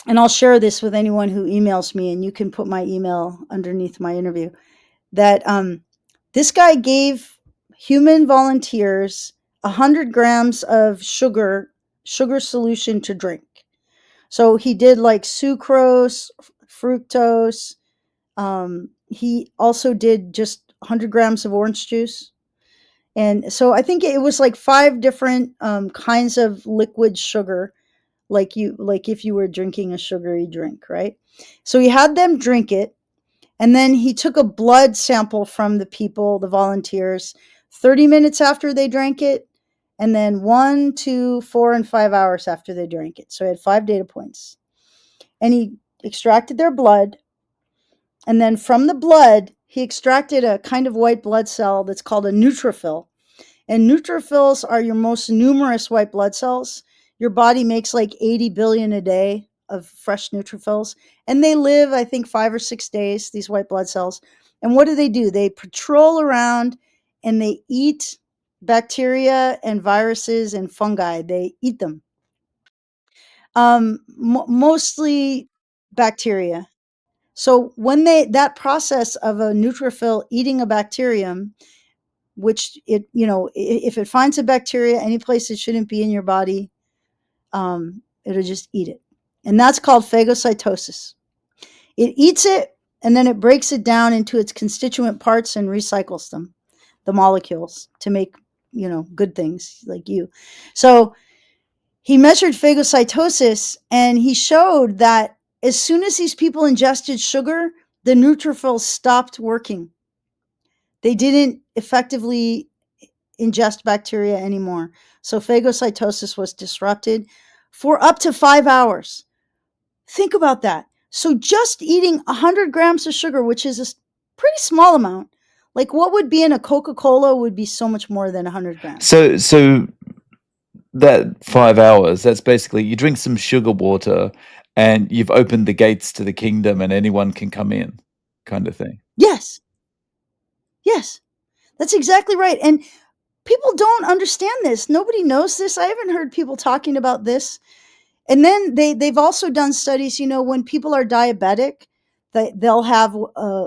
and I'll share this with anyone who emails me, and you can put my email underneath my interview, that this guy gave human volunteers 100 grams of sugar solution to drink. So he did like sucrose, fructose. He also did just 100 grams of orange juice. And so I think it was like five different kinds of liquid sugar, like if you were drinking a sugary drink, right? So he had them drink it, and then he took a blood sample from the people, the volunteers, 30 minutes after they drank it, and then 1, 2, 4, and 5 hours after they drank it. So he had 5 data points. And he extracted their blood. And then from the blood, he extracted a kind of white blood cell that's called a neutrophil. And neutrophils are your most numerous white blood cells. Your body makes like 80 billion a day of fresh neutrophils, and they live, I think, 5 or 6 days, these white blood cells. And what do? They patrol around and they eat bacteria and viruses and fungi. They eat them. Mostly bacteria. So when that process of a neutrophil eating a bacterium, which if it finds a bacteria any place it shouldn't be in your body, it'll just eat it. And that's called phagocytosis. It eats it, and then it breaks it down into its constituent parts and recycles them, the molecules, to make good things like you. So he measured phagocytosis, and he showed that as soon as these people ingested sugar, the neutrophils stopped working. They didn't effectively ingest bacteria anymore. So phagocytosis was disrupted for up to 5 hours. Think about that. So just eating 100 grams of sugar, which is a pretty small amount, like what would be in a Coca-Cola would be so much more than 100 grams.
So that 5 hours, that's basically you drink some sugar water and you've opened the gates to the kingdom and anyone can come in, kind of thing.
Yes, yes, that's exactly right. And people don't understand this. Nobody knows this. I haven't heard people talking about this. And then they've also done studies, when people are diabetic, they'll have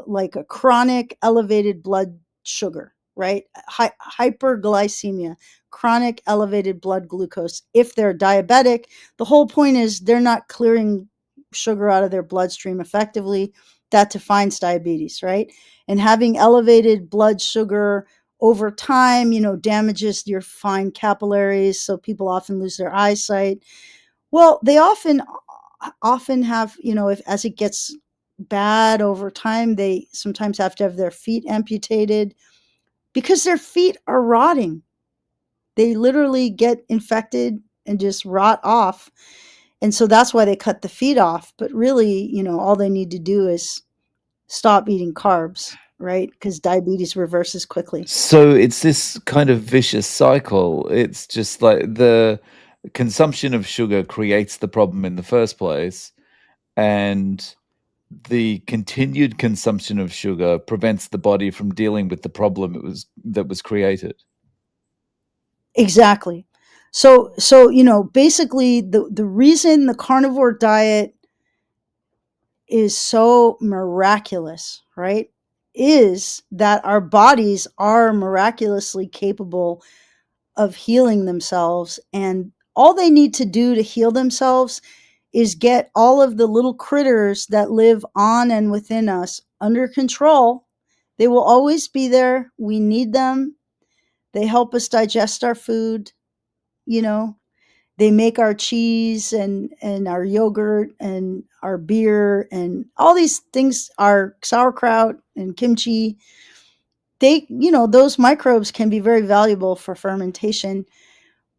like a chronic elevated blood sugar, right? Hyperglycemia, chronic elevated blood glucose. If they're diabetic, the whole point is they're not clearing sugar out of their bloodstream effectively. That defines diabetes, right? And having elevated blood sugar over time, damages your fine capillaries. So people often lose their eyesight. Well, they often have, if as it gets bad over time, they sometimes have to have their feet amputated because their feet are rotting. They literally get infected and just rot off. And so that's why they cut the feet off. But really, all they need to do is stop eating carbs, right? Because diabetes reverses quickly.
So it's this kind of vicious cycle. It's just like the consumption of sugar creates the problem in the first place, and the continued consumption of sugar prevents the body from dealing with the problem that was created.
Exactly. Basically the reason the carnivore diet is so miraculous, right? Is that our bodies are miraculously capable of healing themselves. And all they need to do to heal themselves is get all of the little critters that live on and within us under control. They will always be there. We need them. They help us digest our food, you know, they make our cheese and our yogurt and our beer and all these things, our sauerkraut and kimchi. Those microbes can be very valuable for fermentation,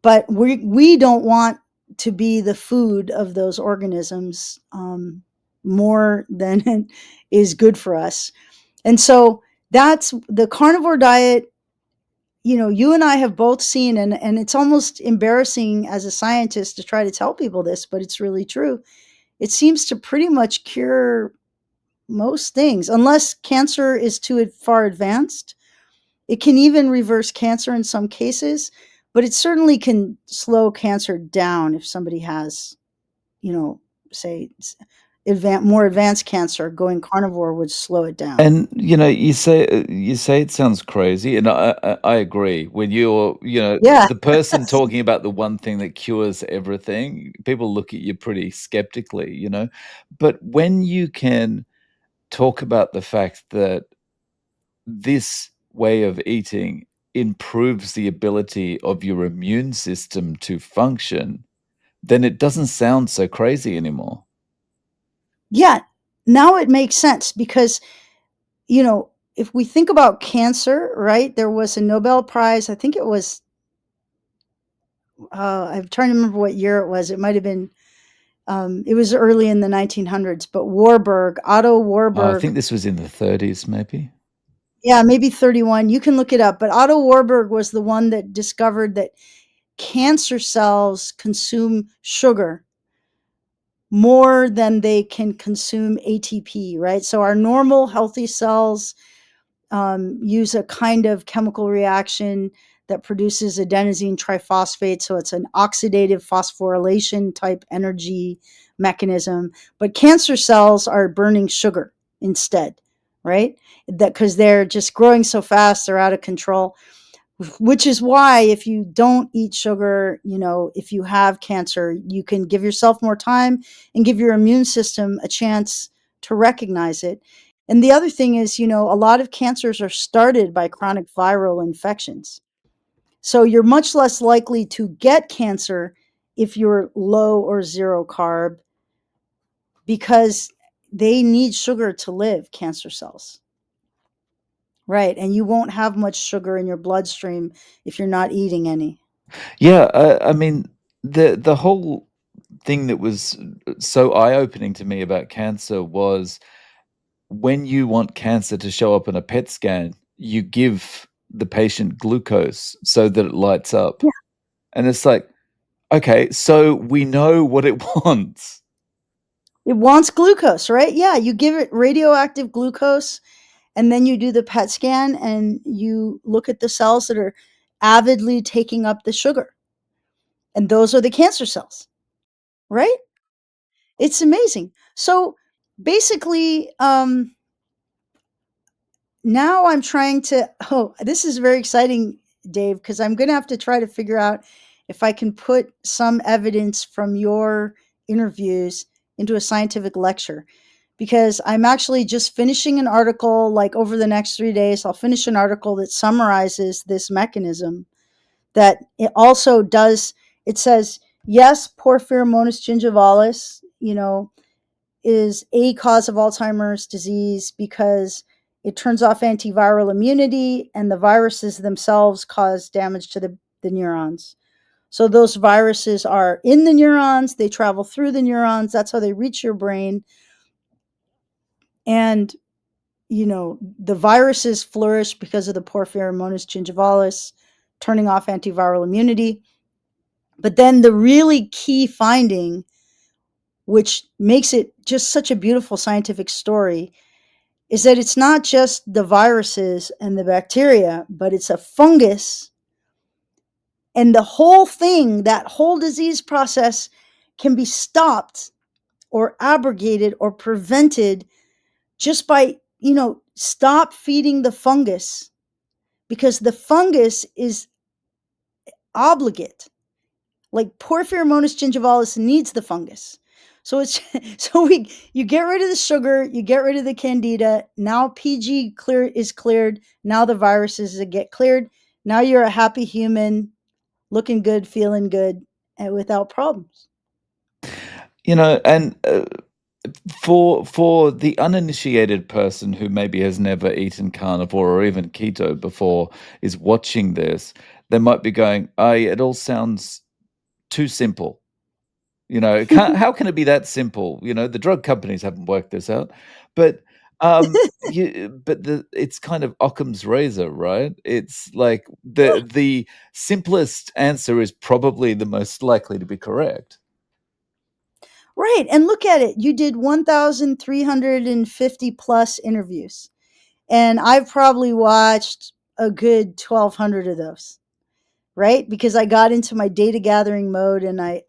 but we don't want to be the food of those organisms, more than is good for us. And so that's the carnivore diet. You and I have both seen, and it's almost embarrassing as a scientist to try to tell people this, but it's really true. It seems to pretty much cure most things, unless cancer is too far advanced. It can even reverse cancer in some cases, but it certainly can slow cancer down if somebody has, you know, say, more advanced cancer. Going carnivore would slow it down.
And, you say it sounds crazy, and I agree. When you're,
Yeah.
the person talking about the one thing that cures everything, people look at you pretty skeptically, But when you can talk about the fact that this way of eating improves the ability of your immune system to function, then it doesn't sound so crazy anymore.
Yeah. Now it makes sense because, if we think about cancer, right, there was a Nobel Prize, I think it was, I'm trying to remember what year it was. It might have been, it was early in the 1900s, but Otto
I
Warburg,
think this was in the 30s, maybe?
yeah, maybe 31. You can look it up. But Otto Warburg was the one that discovered that cancer cells consume sugar more than they can consume ATP, right? So our normal healthy cells use a kind of chemical reaction that produces adenosine triphosphate. So it's an oxidative phosphorylation type energy mechanism. But cancer cells are burning sugar instead, right? That because they're just growing so fast, they're out of control. Which is why, if you don't eat sugar, if you have cancer, you can give yourself more time and give your immune system a chance to recognize it. And the other thing is, a lot of cancers are started by chronic viral infections. So you're much less likely to get cancer if you're low or zero carb, because they need sugar to live, cancer cells. Right. And you won't have much sugar in your bloodstream if you're not eating any.
Yeah, I mean, the whole thing that was so eye-opening to me about cancer was when you want cancer to show up in a PET scan, you give the patient glucose so that it lights up.
Yeah.
And it's like, okay, so we know what it wants.
It wants glucose, right? Yeah, you give it radioactive glucose, and then you do the PET scan and you look at the cells that are avidly taking up the sugar. And those are the cancer cells, right? It's amazing. So basically, now I'm trying to, oh, this is very exciting, Dave, because I'm going to have to try to figure out if I can put some evidence from your interviews into a scientific lecture. Because I'm actually just finishing an article, like over the next 3 days, I'll finish an article that summarizes this mechanism. That it also does, it says, yes, Porphyromonas gingivalis, is a cause of Alzheimer's disease because it turns off antiviral immunity, and the viruses themselves cause damage to the neurons. So those viruses are in the neurons, they travel through the neurons, that's how they reach your brain. And, the viruses flourish because of the Porphyromonas gingivalis turning off antiviral immunity. But then the really key finding, which makes it just such a beautiful scientific story, is that it's not just the viruses and the bacteria, but it's a fungus. And the whole thing, that whole disease process, can be stopped or abrogated or prevented just by, stop feeding the fungus, because the fungus is obligate. Like Porphyromonas gingivalis needs the fungus. So it's so we you get rid of the sugar, you get rid of the candida. Now PG is cleared. Now the viruses get cleared. Now you're a happy human, looking good, feeling good, and without problems.
And for the uninitiated person who maybe has never eaten carnivore or even keto before is watching this, they might be going, "Oh, it all sounds too simple." how can it be that simple? The drug companies haven't worked this out. But it's kind of Occam's razor, right? It's like the simplest answer is probably the most likely to be correct.
Right. And look at it. You did 1,350 plus interviews. And I've probably watched a good 1,200 of those, right? Because I got into my data gathering mode and I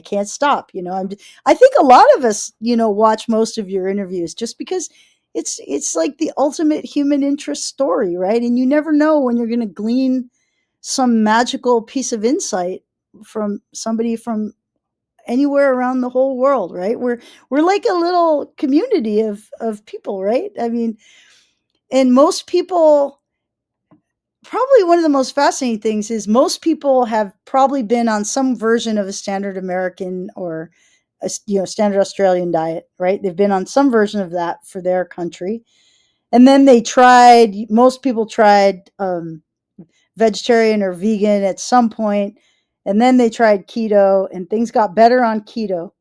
can't stop. I think a lot of us, watch most of your interviews just because it's like the ultimate human interest story, right? And you never know when you're going to glean some magical piece of insight from somebody from anywhere around the whole world, right? We're like a little community of people, right? I mean, and most people, probably one of the most fascinating things is most people have probably been on some version of a standard American or a standard Australian diet, right? They've been on some version of that for their country, and then most people tried vegetarian or vegan at some point, and then they tried keto, and things got better on keto,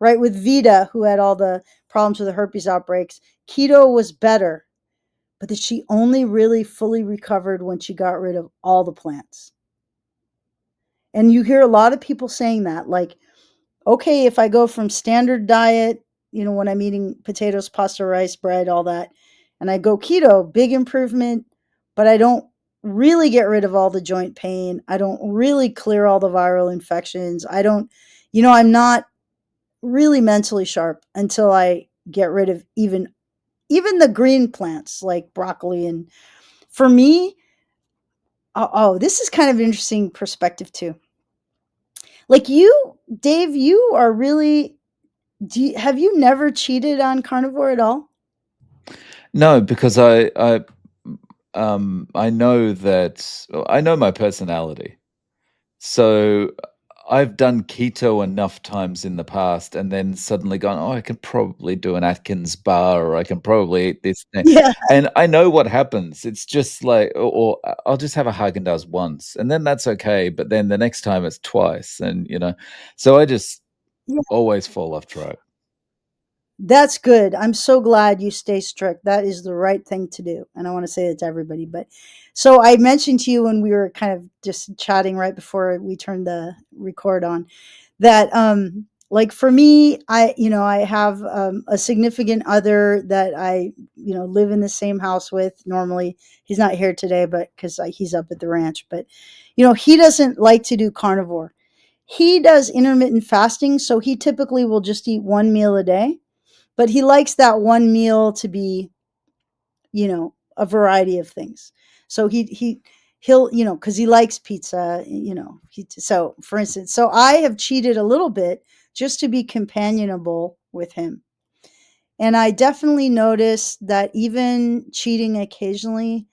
right? With Vita, who had all the problems with the herpes outbreaks, keto was better, but that she only really fully recovered when she got rid of all the plants. And you hear a lot of people saying that, like, okay, if I go from standard diet, when I'm eating potatoes, pasta, rice, bread, all that, and I go keto, big improvement, but I don't really get rid of all the joint pain. I don't really clear all the viral infections. I'm not really mentally sharp until I get rid of even the green plants like broccoli. And for me, this is kind of an interesting perspective too. Like you, Dave, you are really. Have you never cheated on carnivore at all?
No, because I know that I know my personality. So I've done keto enough times in the past and then suddenly gone, "Oh, I can probably do an Atkins bar, or I can probably eat this thing."
Yeah,
And I know what happens. It's just like, or I'll just have a Haagen-Dazs once, and then that's okay, but then the next time it's twice, so I just
yeah.
always fall off track.
That's good. I'm so glad you stay strict. That is the right thing to do. And I want to say that to everybody. But so I mentioned to you when we were kind of just chatting right before we turned the record on that like for me, I have a significant other that I live in the same house with normally. He's not here today, but because he's up at the ranch. But he doesn't like to do carnivore. He does intermittent fasting, so he typically will just eat one meal a day, but he likes that one meal to be, a variety of things. So he'll, because he likes pizza, so for instance, so I have cheated a little bit just to be companionable with him. And I definitely noticed that even cheating occasionally,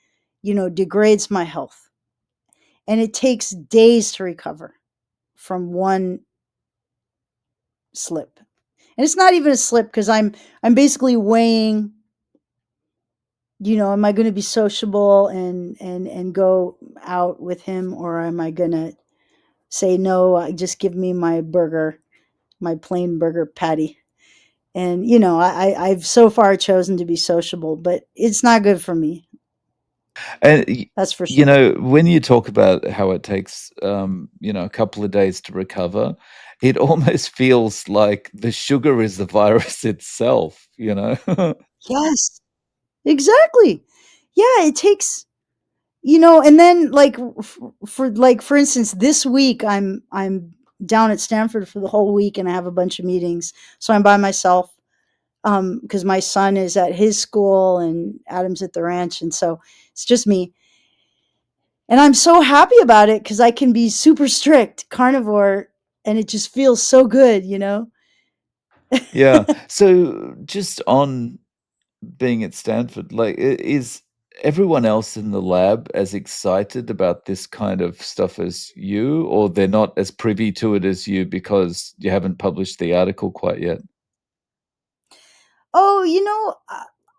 degrades my health. And it takes days to recover from one slip. And it's not even a slip because I'm basically weighing, am I going to be sociable and go out with him, or am I going to say no, just give me my burger, my plain burger patty. And I've so far chosen to be sociable, but it's not good for me.
And
That's for sure.
when you talk about how it takes, a couple of days to recover, it almost feels like the sugar is the virus itself, you know?
Yes, exactly. Yeah, it takes, and then like for instance, this week I'm down at Stanford for the whole week and I have a bunch of meetings. So I'm by myself because my son is at his school and Adam's at the ranch, and so it's just me. And I'm so happy about it because I can be super strict carnivore, and it just feels so good.
Yeah. So just on being at Stanford, like, is everyone else in the lab as excited about this kind of stuff as you, or they're not as privy to it as you because you haven't published the article quite yet?
Oh,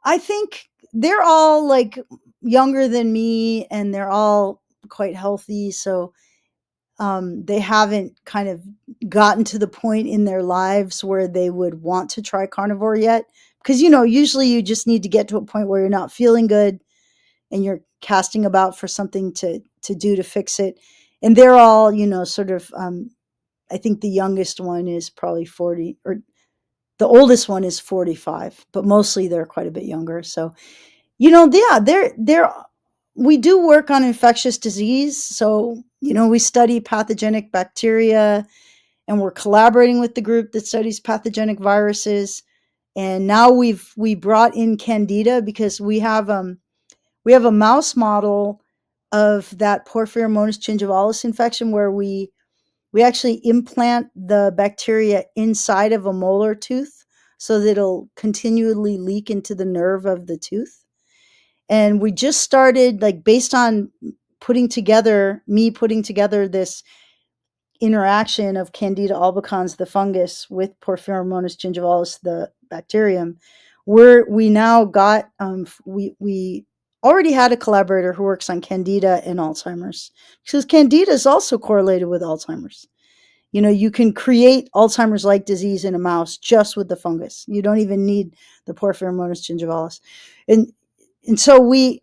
I think they're all like younger than me, and they're all quite healthy. So They haven't kind of gotten to the point in their lives where they would want to try carnivore yet. Because, usually you just need to get to a point where you're not feeling good and you're casting about for something to do to fix it. And they're all, sort of, I think the youngest one is probably 40, or the oldest one is 45, but mostly they're quite a bit younger. So, yeah, we do work on infectious disease. So, we study pathogenic bacteria, and we're collaborating with the group that studies pathogenic viruses. And now we brought in Candida because we have a mouse model of that Porphyromonas gingivalis infection where we actually implant the bacteria inside of a molar tooth so that it'll continually leak into the nerve of the tooth. And we just started, like, based on putting together this interaction of Candida albicans, the fungus, with Porphyromonas gingivalis, the bacterium. We now got we already had a collaborator who works on Candida and Alzheimer's, because Candida is also correlated with Alzheimer's. You can create Alzheimer's like disease in a mouse just with the fungus. You don't even need the Porphyromonas gingivalis. And so we're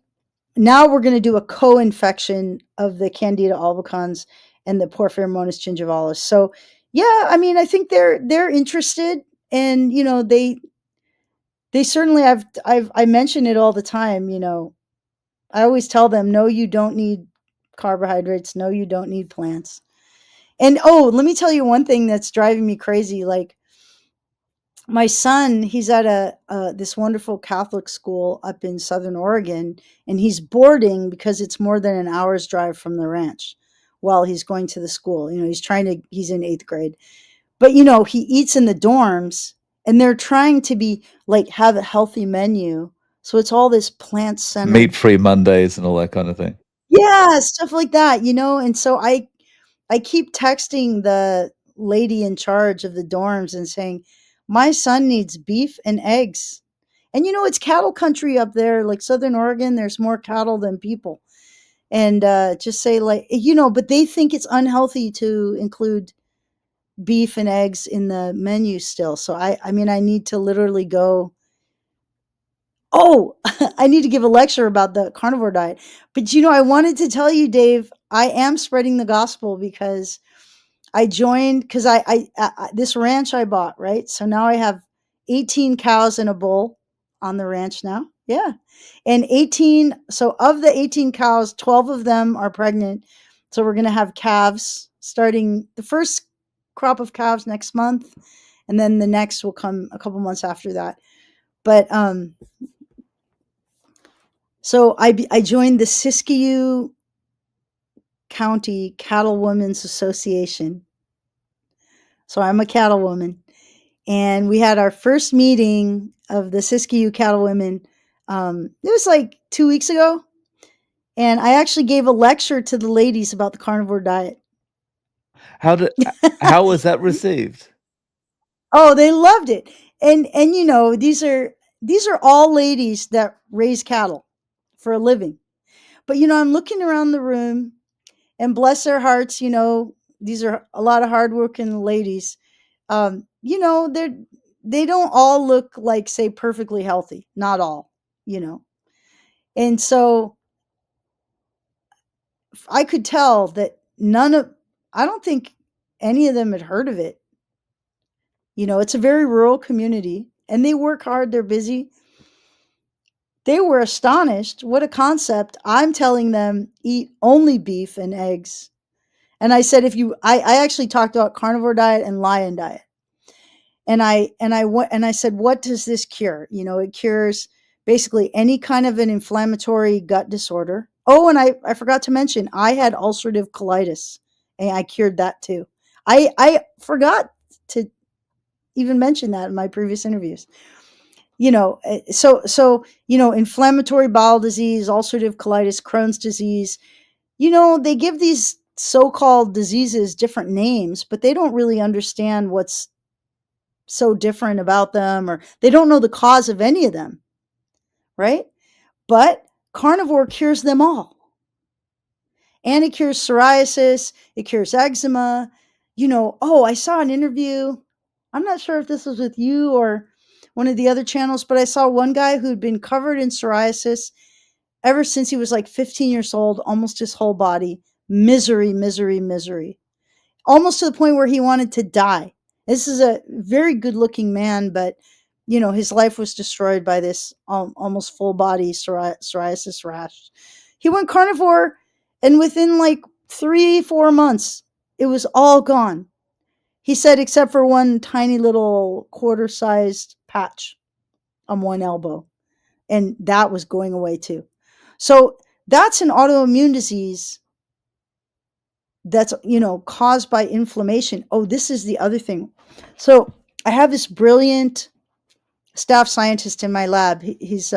going to do a co-infection of the Candida albicans and the Porphyromonas gingivalis. So, yeah, I mean, I think they're interested, and they certainly. I mention it all the time. I always tell them, no, you don't need carbohydrates. No, you don't need plants. And oh, let me tell you one thing that's driving me crazy. Like, my son, he's at this wonderful Catholic school up in Southern Oregon, and he's boarding because it's more than an hour's drive from the ranch while he's going to the school. He's in 8th grade, but he eats in the dorms, and they're trying to be like have a healthy menu, so it's all this plant centered,
Meat-free Mondays and all that kind of thing.
yeah, stuff like that. And so I keep texting the lady in charge of the dorms and saying, my son needs beef and eggs. And it's cattle country up there, like Southern Oregon. There's more cattle than people. And just say, like, but they think it's unhealthy to include beef and eggs in the menu still. So I mean, I need to literally go. Oh, I need to give a lecture about the carnivore diet. But I wanted to tell you, Dave, I am spreading the gospel because I joined, because I this ranch I bought, right? So now I have 18 cows in a bull on the ranch now. Yeah. And 18, so of the 18 cows, 12 of them are pregnant. So we're going to have calves starting the first crop of calves next month, and then the next will come a couple months after that. But so I joined the Siskiyou County Cattle Women's Association. So I'm a cattle woman, and we had our first meeting of the Siskiyou Cattle Women. It was like 2 weeks ago, and I actually gave a lecture to the ladies about the carnivore diet.
How did how was that received?
Oh, they loved it. And these are all ladies that raise cattle for a living. But I'm looking around the room, and bless their hearts, these are a lot of hardworking ladies. They don't all look like, say, perfectly healthy. Not all, you know. And so I could tell that I don't think any of them had heard of it. It's a very rural community, and they work hard. They're busy. They were astonished. What a concept. I'm telling them, eat only beef and eggs. And I said, I actually talked about carnivore diet and lion diet. And I said, what does this cure? It cures basically any kind of an inflammatory gut disorder. Oh, and I forgot to mention, I had ulcerative colitis, and I cured that too. I forgot to even mention that in my previous interviews. Inflammatory bowel disease, ulcerative colitis, Crohn's disease. They give these so-called diseases different names, but they don't really understand what's so different about them, or they don't know the cause of any of them, right? But carnivore cures them all. And it cures psoriasis, it cures eczema. Oh, I saw an interview. I'm not sure if this was with you or one of the other channels, but I saw one guy who'd been covered in psoriasis ever since he was like 15 years old, almost his whole body. Misery, misery, misery. Almost to the point where he wanted to die. This is a very good looking man, but his life was destroyed by this almost full body psoriasis rash. He went carnivore, and within like 3, 4 months, it was all gone. He said, except for one tiny little quarter sized patch on one elbow. And that was going away too. So that's an autoimmune disease that's caused by inflammation. Oh, this is the other thing. So I have this brilliant staff scientist in my lab. He's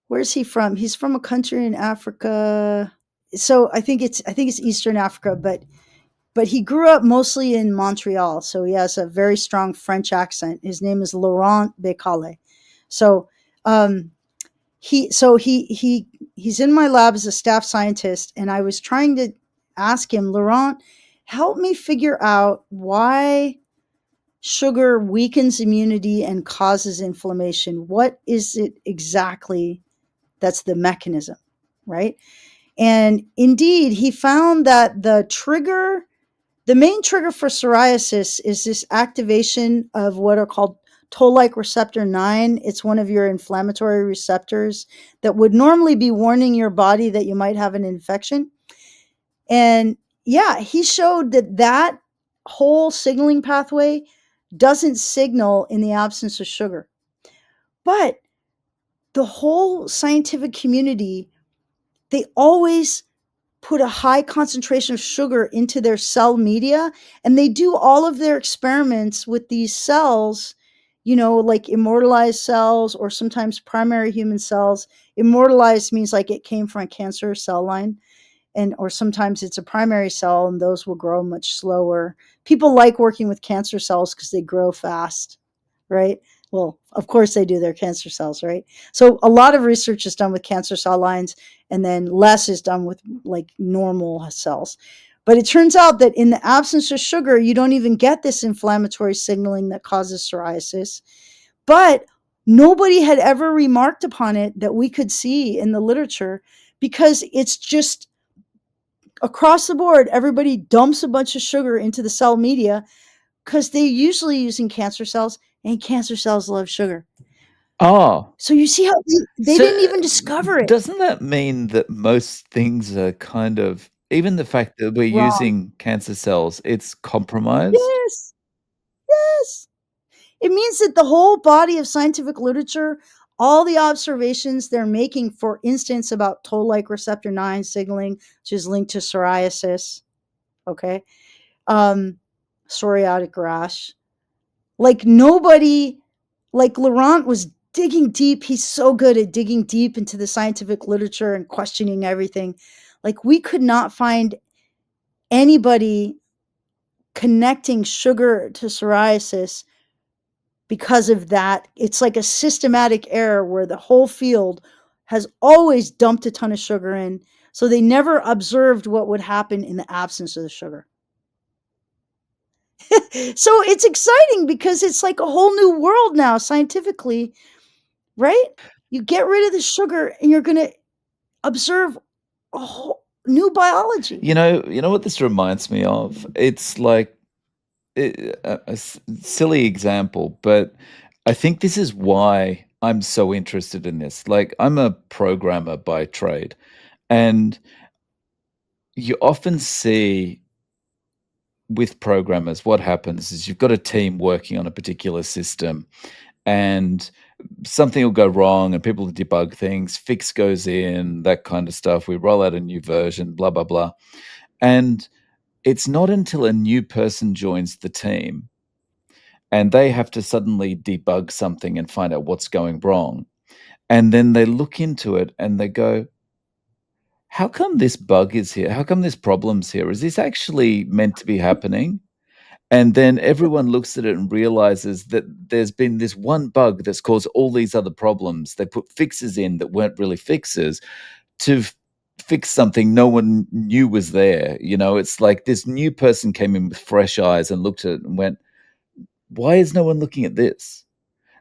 where's he from? He's from a country in Africa. So I think it's Eastern Africa, but he grew up mostly in Montreal, so he has a very strong French accent. His name is Laurent Becale. So um, he's in my lab as a staff scientist, and I was trying to ask him, Laurent, help me figure out why sugar weakens immunity and causes inflammation. What is it exactly that's the mechanism, right? And indeed, he found that the main trigger for psoriasis is this activation of what are called toll-like receptor 9. It's one of your inflammatory receptors that would normally be warning your body that you might have an infection. And yeah, he showed that whole signaling pathway doesn't signal in the absence of sugar. But the whole scientific community, they always put a high concentration of sugar into their cell media, and they do all of their experiments with these cells, like immortalized cells or sometimes primary human cells. Immortalized means like it came from a cancer cell line, and or sometimes it's a primary cell, and those will grow much slower. People like working with cancer cells because they grow fast, right? Well, of course they do, their cancer cells, right? So a lot of research is done with cancer cell lines, and then less is done with like normal cells. But it turns out that in the absence of sugar, you don't even get this inflammatory signaling that causes psoriasis. But nobody had ever remarked upon it that we could see in the literature, because it's just across the board, everybody dumps a bunch of sugar into the cell media because they're usually using cancer cells, and cancer cells love sugar.
Oh,
So you see how they
so
didn't even discover it.
doesn't that mean that most things are kind of, even the fact that we're
Wrong.
using cancer cells, it's compromised?
Yes. Yes. It means that the whole body of scientific literature, all the observations they're making, for instance, about toll-like receptor 9 signaling, which is linked to psoriasis, okay, um, psoriatic rash, like nobody, like Laurent was digging deep. He's so good at digging deep into the scientific literature and questioning everything. Like we could not find anybody connecting sugar to psoriasis because of that. It's like a systematic error where the whole field has always dumped a ton of sugar in. So they never observed what would happen in the absence of the sugar. So it's exciting because it's like a whole new world now scientifically, right? You get rid of the sugar and you're going to observe a whole new biology.
You know what this reminds me of? It's like silly example, but I think this is why I'm so interested in this. Like, I'm a programmer by trade, and you often see with programmers, what happens is you've got a team working on a particular system, and something will go wrong, and people debug things, fix goes in, that kind of stuff. We roll out a new version, blah, blah, blah. And it's not until a new person joins the team and they have to suddenly debug something and find out what's going wrong. And then they look into it and they go, how come this bug is here? How come this problem's here? Is this actually meant to be happening? And then everyone looks at it and realizes that there's been this one bug that's caused all these other problems. They put fixes in that weren't really fixes to fix something no one knew was there. You know, it's like this new person came in with fresh eyes and looked at it and went, "Why is no one looking at this?"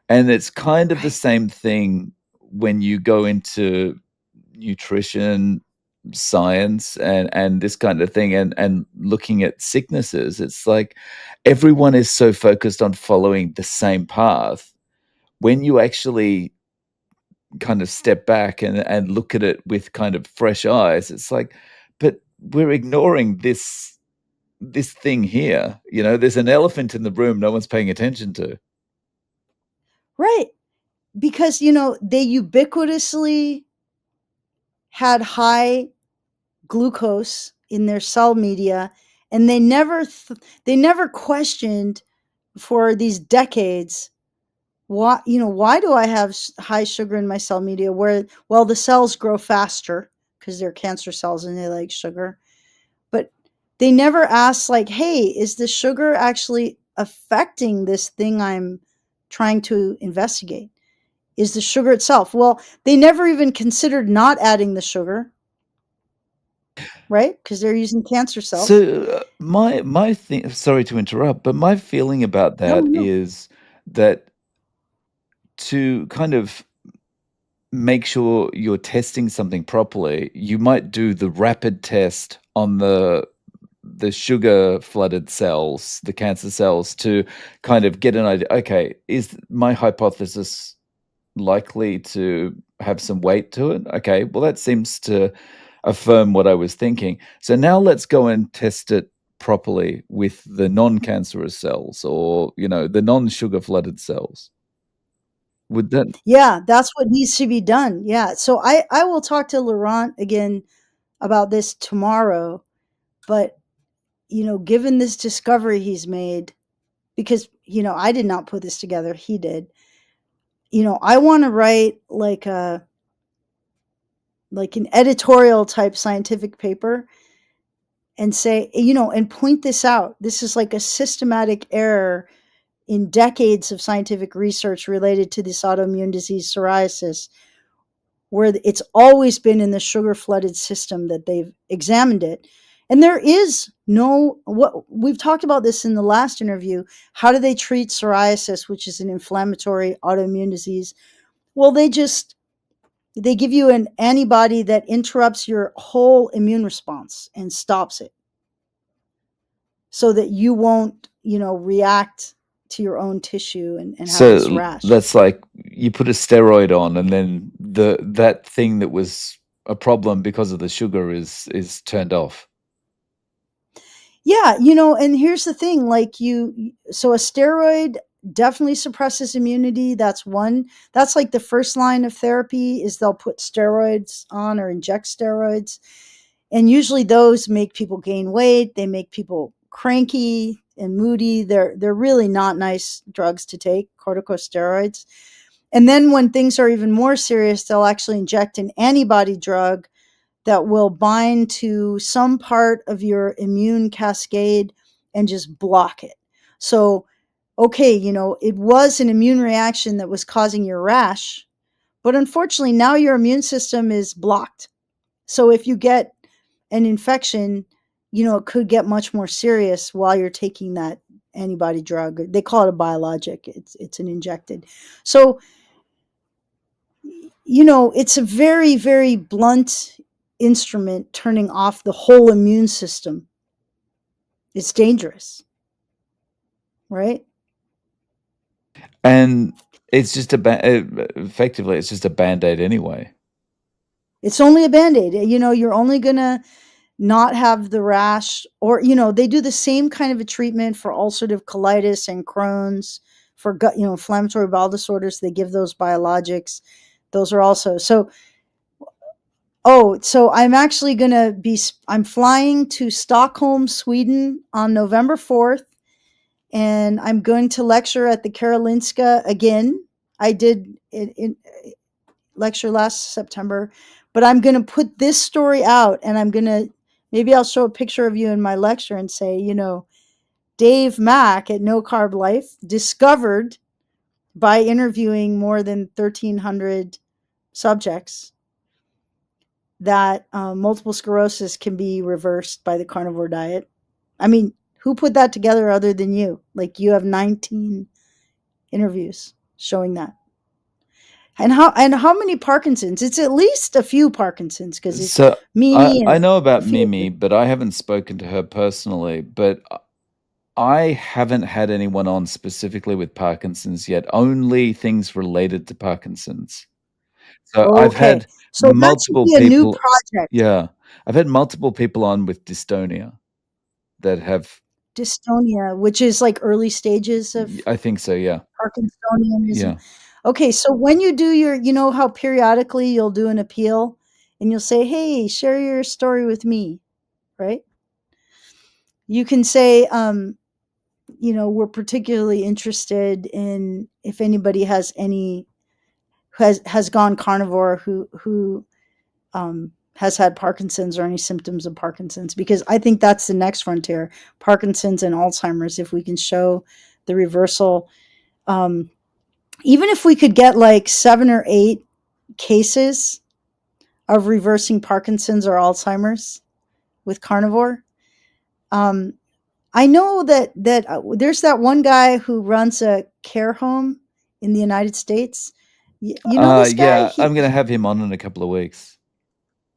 And it's kind of the
Right.
same thing when you go into nutrition science and this kind of thing and looking at sicknesses. It's like everyone is so focused on following the same path. When you actually kind of step back and look at it with kind of fresh eyes, it's like, but we're ignoring this thing here. You know, there's an elephant in the room no one's paying attention to.
Right. Because, they ubiquitously had high glucose in their cell media, and they never questioned for these decades, why do I have high sugar in my cell media? Where, well, the cells grow faster because they're cancer cells and they like sugar. But they never asked, like, hey, is the sugar actually affecting this thing I'm trying to investigate? Is the sugar itself? Well, they never even considered not adding the sugar, right? Because they're using cancer cells.
So my thing, sorry to interrupt, but my feeling about
No,
that
no.
is that to kind of make sure you're testing something properly, you might do the rapid test on the sugar flooded cells, the cancer cells, to kind of get an idea. Okay, is my hypothesis likely to have some weight to it? Okay, well, that seems to affirm what I was thinking. So now let's go and test it properly with the non-cancerous cells, or, you know, the non-sugar flooded cells. Would that
Yeah, that's what needs to be done. Yeah. So I will talk to Laurent again about this tomorrow. But, given this discovery he's made, because, I did not put this together, he did. I want to write like an editorial type scientific paper and say, and point this out. This is like a systematic error in decades of scientific research related to this autoimmune disease, psoriasis, where it's always been in the sugar flooded system that they've examined it. And there is no, what we've talked about this in the last interview. How do they treat psoriasis, which is an inflammatory autoimmune disease? Well, they give you an antibody that interrupts your whole immune response and stops it so that you won't, react to your own tissue and have this
so
rash.
that's like you put a steroid on and then that thing that was a problem because of the sugar is turned off.
Yeah, and here's the thing, like, so a steroid definitely suppresses immunity. That's one. That's like the first line of therapy is they'll put steroids on or inject steroids. And usually those make people gain weight, they make people cranky and moody. They're really not nice drugs to take, corticosteroids. And then when things are even more serious, they'll actually inject an antibody drug that will bind to some part of your immune cascade and just block it. So, okay, it was an immune reaction that was causing your rash, but unfortunately, now your immune system is blocked. So, if you get an infection, it could get much more serious while you're taking that antibody drug. They call it a biologic. It's an injected. So, it's a very, very blunt instrument turning off the whole immune system. It's dangerous, right?
And it's just effectively, it's just a Band-Aid anyway.
It's only a band aid. You're only going to not have the rash, or, they do the same kind of a treatment for ulcerative colitis and Crohn's, for gut, inflammatory bowel disorders. They give those biologics. Those are also, so, oh, so I'm flying to Stockholm, Sweden on November 4th, and I'm going to lecture at the Karolinska again. I did in lecture last September, but I'm going to put this story out, and maybe I'll show a picture of you in my lecture and say, Dave Mack at No Carb Life discovered, by interviewing more than 1,300 subjects, that multiple sclerosis can be reversed by the carnivore diet. I mean, who put that together other than you? Like, you have 19 interviews showing that. And how many Parkinson's? It's at least a few Parkinson's because it's
So
Mimi
I
and
know
a
about
few
Mimi,
others.
but I haven't spoken to her personally. But I haven't had anyone on specifically with Parkinson's yet, only things related to Parkinson's. So I've
Okay,
had
so that should
multiple
be a new
people,
project.
yeah, I've had multiple people on with dystonia that have,
Dystonia, which is like early stages of
I think so, yeah,
Parkinsonianism.
yeah.
Okay, so when you do your, you know how periodically you'll do an appeal and you'll say, "Hey, share your story with me," right? You can say, we're particularly interested in if anybody has gone carnivore who has had Parkinson's or any symptoms of Parkinson's, because I think that's the next frontier: Parkinson's and Alzheimer's. If we can show the reversal, um, even if we could get like 7 or 8 cases of reversing Parkinson's or Alzheimer's with carnivore. Um, I know that there's that one guy who runs a care home in the United States. You know this guy?
Yeah, I'm gonna have him on in a couple of weeks.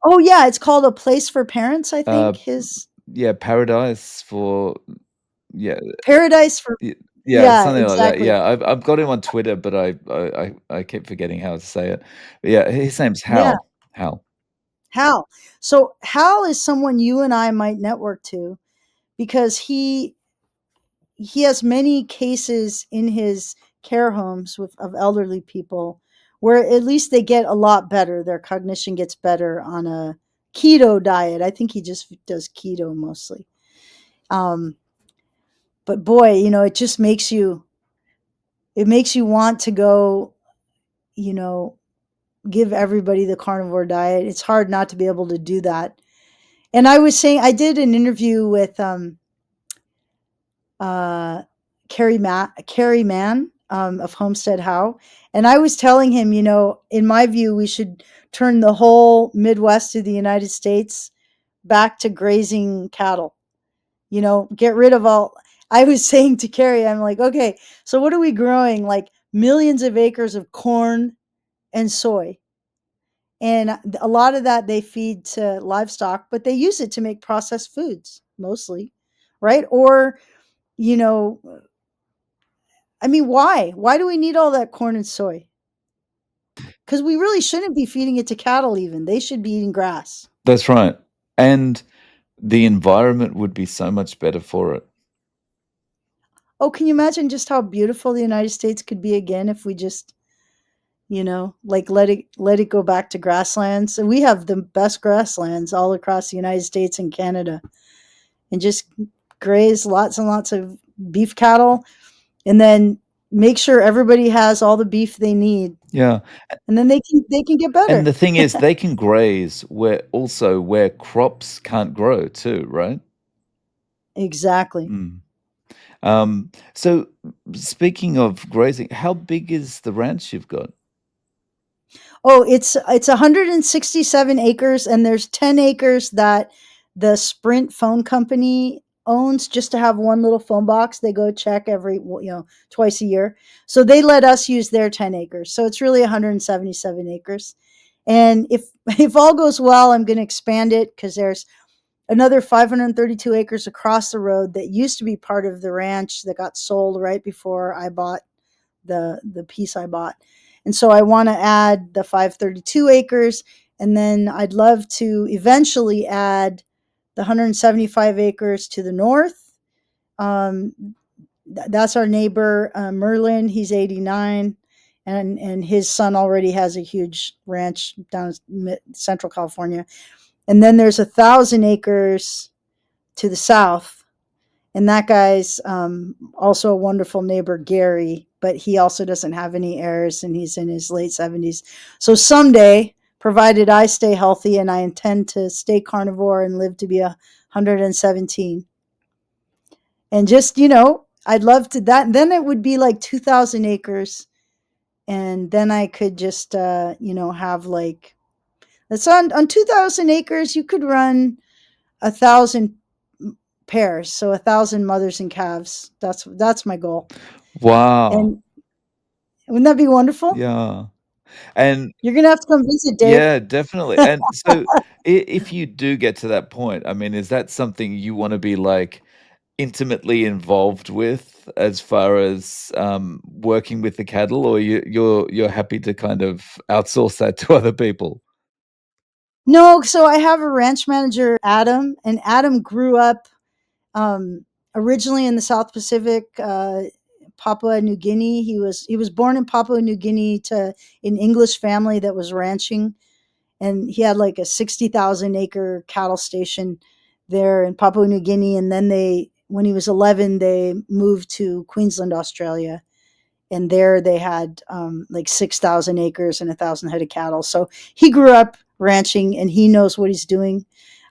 Oh yeah, it's called A Place for Parents. I
Uh,
think his
yeah, Paradise for, yeah,
Paradise for.
yeah,
Yeah,
something like that.
exactly.
Yeah, I've got him on Twitter, but I keep forgetting how to say it. But yeah, his name's
Yeah,
Hal. Hal.
Hal. So Hal is someone you and I might network to because he has many cases in his care homes of elderly people where at least they get a lot better. Their cognition gets better on a keto diet. I think he just does keto mostly. Um, but boy, it makes you want to go, you know, give everybody the carnivore diet. It's hard not to be able to do that. And I was saying, I did an interview with uh, Carrie Mann of Homestead How, and I was telling him, in my view, we should turn the whole Midwest of the United States back to grazing cattle. Get rid of all. I was saying to Carrie, I'm like, okay, so what are we growing? Like millions of acres of corn and soy. And a lot of that they feed to livestock, but they use it to make processed foods mostly, right? Or, you know, I mean, why? Why do we need all that corn and soy? Because we really shouldn't be feeding it to cattle, even. They should be eating grass.
That's right. And the environment would be so much better for it.
Oh, can you imagine just how beautiful the United States could be again if we just, like let it go back to grasslands? And we have the best grasslands all across the United States and Canada, and just graze lots and lots of beef cattle, and then make sure everybody has all the beef they need,
Yeah.
and then they can get
And
better.
the thing is, they can graze where crops can't grow too, right?
Exactly.
Mm. So speaking of grazing, how big is the ranch you've got?
Oh, it's 167 acres, and there's 10 acres that the Sprint phone company owns just to have one little phone box. They go check twice a year. So they let us use their 10 acres. So it's really 177 acres. And if if all goes well, I'm going to expand it because there's another 532 acres across the road that used to be part of the ranch that got sold right before I bought the piece I bought. And so I want to add the 532 acres, and then I'd love to eventually add the 175 acres to the north. Um, that's our neighbor Merlin. He's 89, and his son already has a huge ranch down in Central California. And then there's 1,000 acres to the south, and that guy's also a wonderful neighbor, Gary, but he also doesn't have any heirs and he's in his late 70s. So someday, provided I stay healthy, and I intend to stay carnivore and live to be 117, and just, I'd love to that. Then it would be like 2,000 acres. And then I could just, have like That's on 2,000 acres. You could run 1,000 pairs, so 1,000 mothers and calves. That's my goal.
Wow.
And wouldn't that be wonderful?
Yeah. And
You're gonna have to come visit, Dave.
yeah, definitely. And so if you do get to that point, I mean, is that something you wanna be, like, intimately involved with as far as, working with the cattle, or you're happy to kind of outsource that to other people?
No, so I have a ranch manager, Adam, and Adam grew up um, originally in the South Pacific, Papua New Guinea. He was born in Papua New Guinea to an English family that was ranching, and he had like a 60,000 acre cattle station there in Papua New Guinea. And then when he was 11, they moved to Queensland, Australia, and there they had like 6,000 acres and 1,000 head of cattle. So he grew up ranching and he knows what he's doing.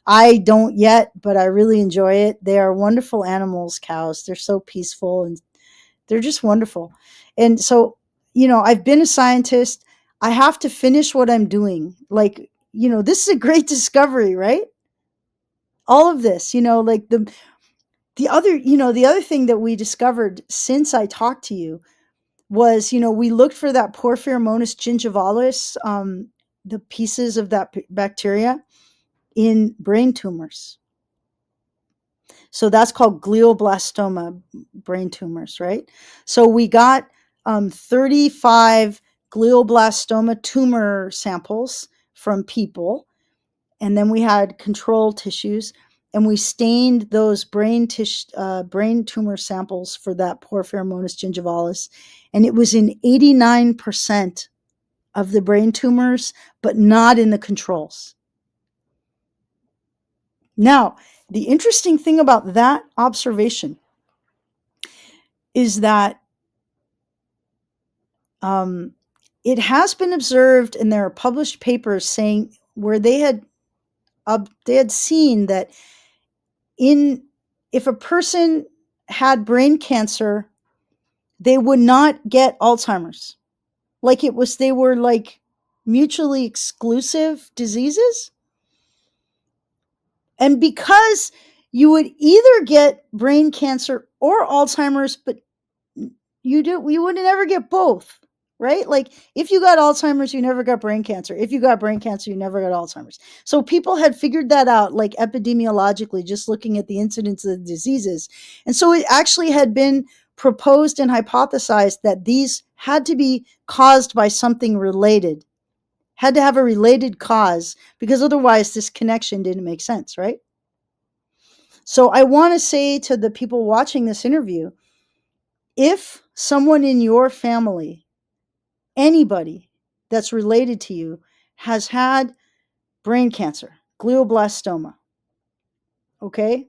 I don't yet, but I really enjoy it. They are wonderful animals, cows. They're so peaceful and they're just wonderful. And so, I've been a scientist. I have to finish what I'm doing. Like, this is a great discovery, right? All of this, like the other thing that we discovered since I talked to you was, we looked for that Porphyromonas gingivalis, the pieces of that bacteria in brain tumors. So that's called glioblastoma brain tumors, right? So we got 35 glioblastoma tumor samples from people, and then we had control tissues, and we stained those brain tumor samples for that Porphyromonas gingivalis, and it was in 89% of the brain tumors, but not in the controls. Now, the interesting thing about that observation is that um, it has been observed, and there are published papers saying where they had seen that in if a person had brain cancer, they would not get Alzheimer's. Like they were like mutually exclusive diseases. And because you would either get brain cancer or Alzheimer's, but you would never get both, right? Like if you got Alzheimer's, you never got brain cancer. If you got brain cancer, you never got Alzheimer's. So people had figured that out, like epidemiologically, just looking at the incidence of the diseases. And so it actually had been proposed and hypothesized that these had to be caused by something related, had to have a related cause, because otherwise this connection didn't make sense, right? So I want to say to the people watching this interview, if someone in your family, anybody that's related to you, has had brain cancer, glioblastoma, okay,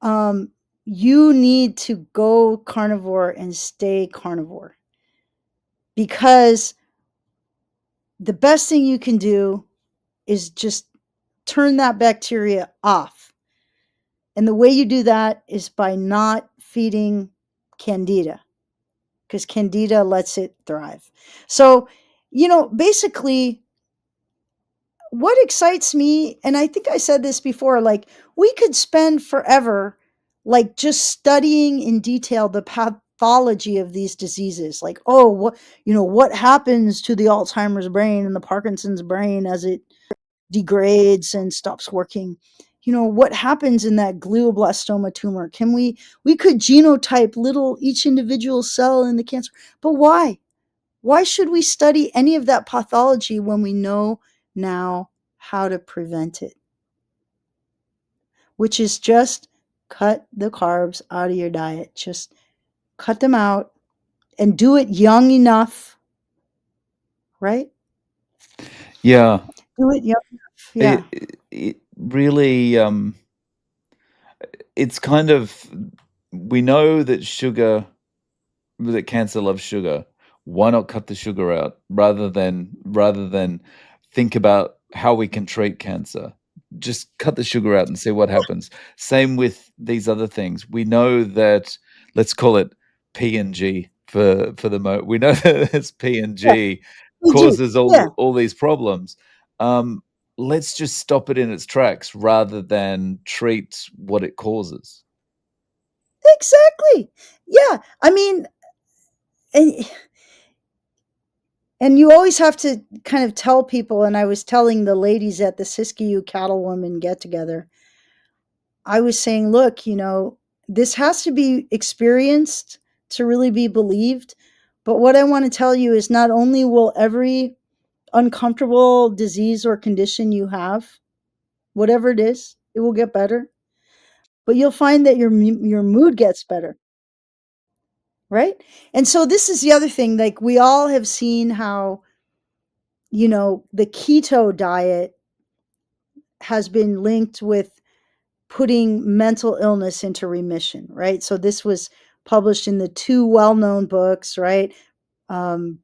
um, you need to go carnivore and stay carnivore, because the best thing you can do is just turn that bacteria off. And the way you do that is by not feeding candida, because candida lets it thrive. So, basically, what excites me, and I think I said this before, like we could spend forever, like just studying in detail the pathology of these diseases. Like, oh, what happens to the Alzheimer's brain and the Parkinson's brain as it degrades and stops working? What happens in that glioblastoma tumor? We could genotype each individual cell in the cancer. But why? Why should we study any of that pathology when we know now how to prevent it? Which is just cut the carbs out of your diet. Just cut them out and do it young enough, right?
Yeah.
Do it young enough. Yeah.
It really, it's kind of we know that cancer loves sugar. Why not cut the sugar out rather than think about how we can treat cancer? Just cut the sugar out and see what happens. Same with these other things. We know that, let's call it P and G for the we know that this P and
Yeah.
G
PG.
causes
Yeah.
all these problems. um, let's just stop it in its tracks rather than treat what it causes.
Exactly. Yeah. I mean, and and you always have to kind of tell people, and I was telling the ladies at the Siskiyou Cattlewoman get together, I was saying, look, this has to be experienced to really be believed. But what I want to tell you is not only will every uncomfortable disease or condition you have, whatever it is, it will get better, but you'll find that your mood gets better, right? And so this is the other thing, like we all have seen how, the keto diet has been linked with putting mental illness into remission, right? So this was published in the two well-known books, right? Um,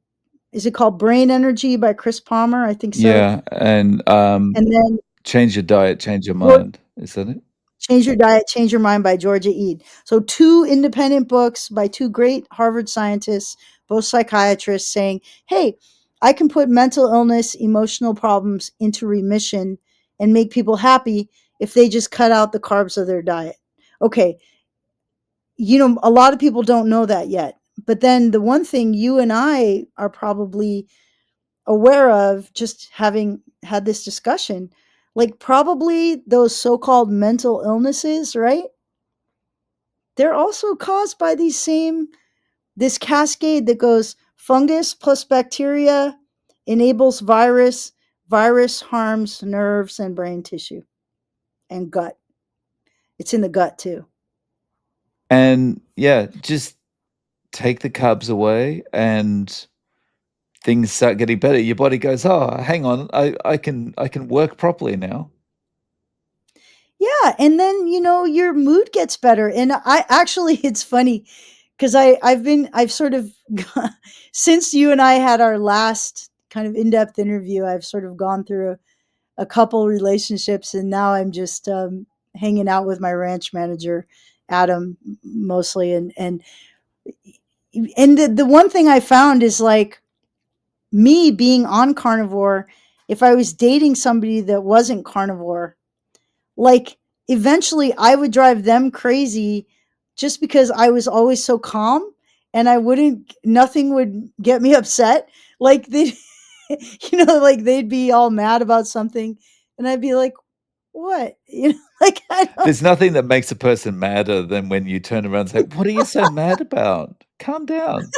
is it called Brain Energy by Chris Palmer? I think so.
Yeah, and
And then
change your diet, change your
Geor-
mind. Is that it?
Change Your Diet, Change Your Mind by Georgia Ede. So two independent books by two great Harvard scientists, both psychiatrists, saying, hey, I can put mental illness, emotional problems into remission and make people happy if they just cut out the carbs of their diet. Okay, a lot of people don't know that yet. But then the one thing you and I are probably aware of, just having had this discussion, like probably those so-called mental illnesses, right? They're also caused by this cascade that goes fungus plus bacteria enables virus, virus harms nerves and brain tissue and gut. It's in the gut too.
And yeah, just take the carbs away and things start getting better. Your body goes, "Oh, hang on, I can work properly now."
Yeah, and then your mood gets better. And I actually, it's funny because I've sort of since you and I had our last kind of in-depth interview, I've sort of gone through a couple relationships, and now I'm just hanging out with my ranch manager, Adam, mostly. And the one thing I found is, like, me being on carnivore, if I was dating somebody that wasn't carnivore, like, eventually I would drive them crazy just because I was always so calm, and nothing would get me upset. Like, they, like they'd be all mad about something, and I'd be like, what? Like, I don't.
There's nothing that makes a person madder than when you turn around and say, "What are you so mad about? Calm down."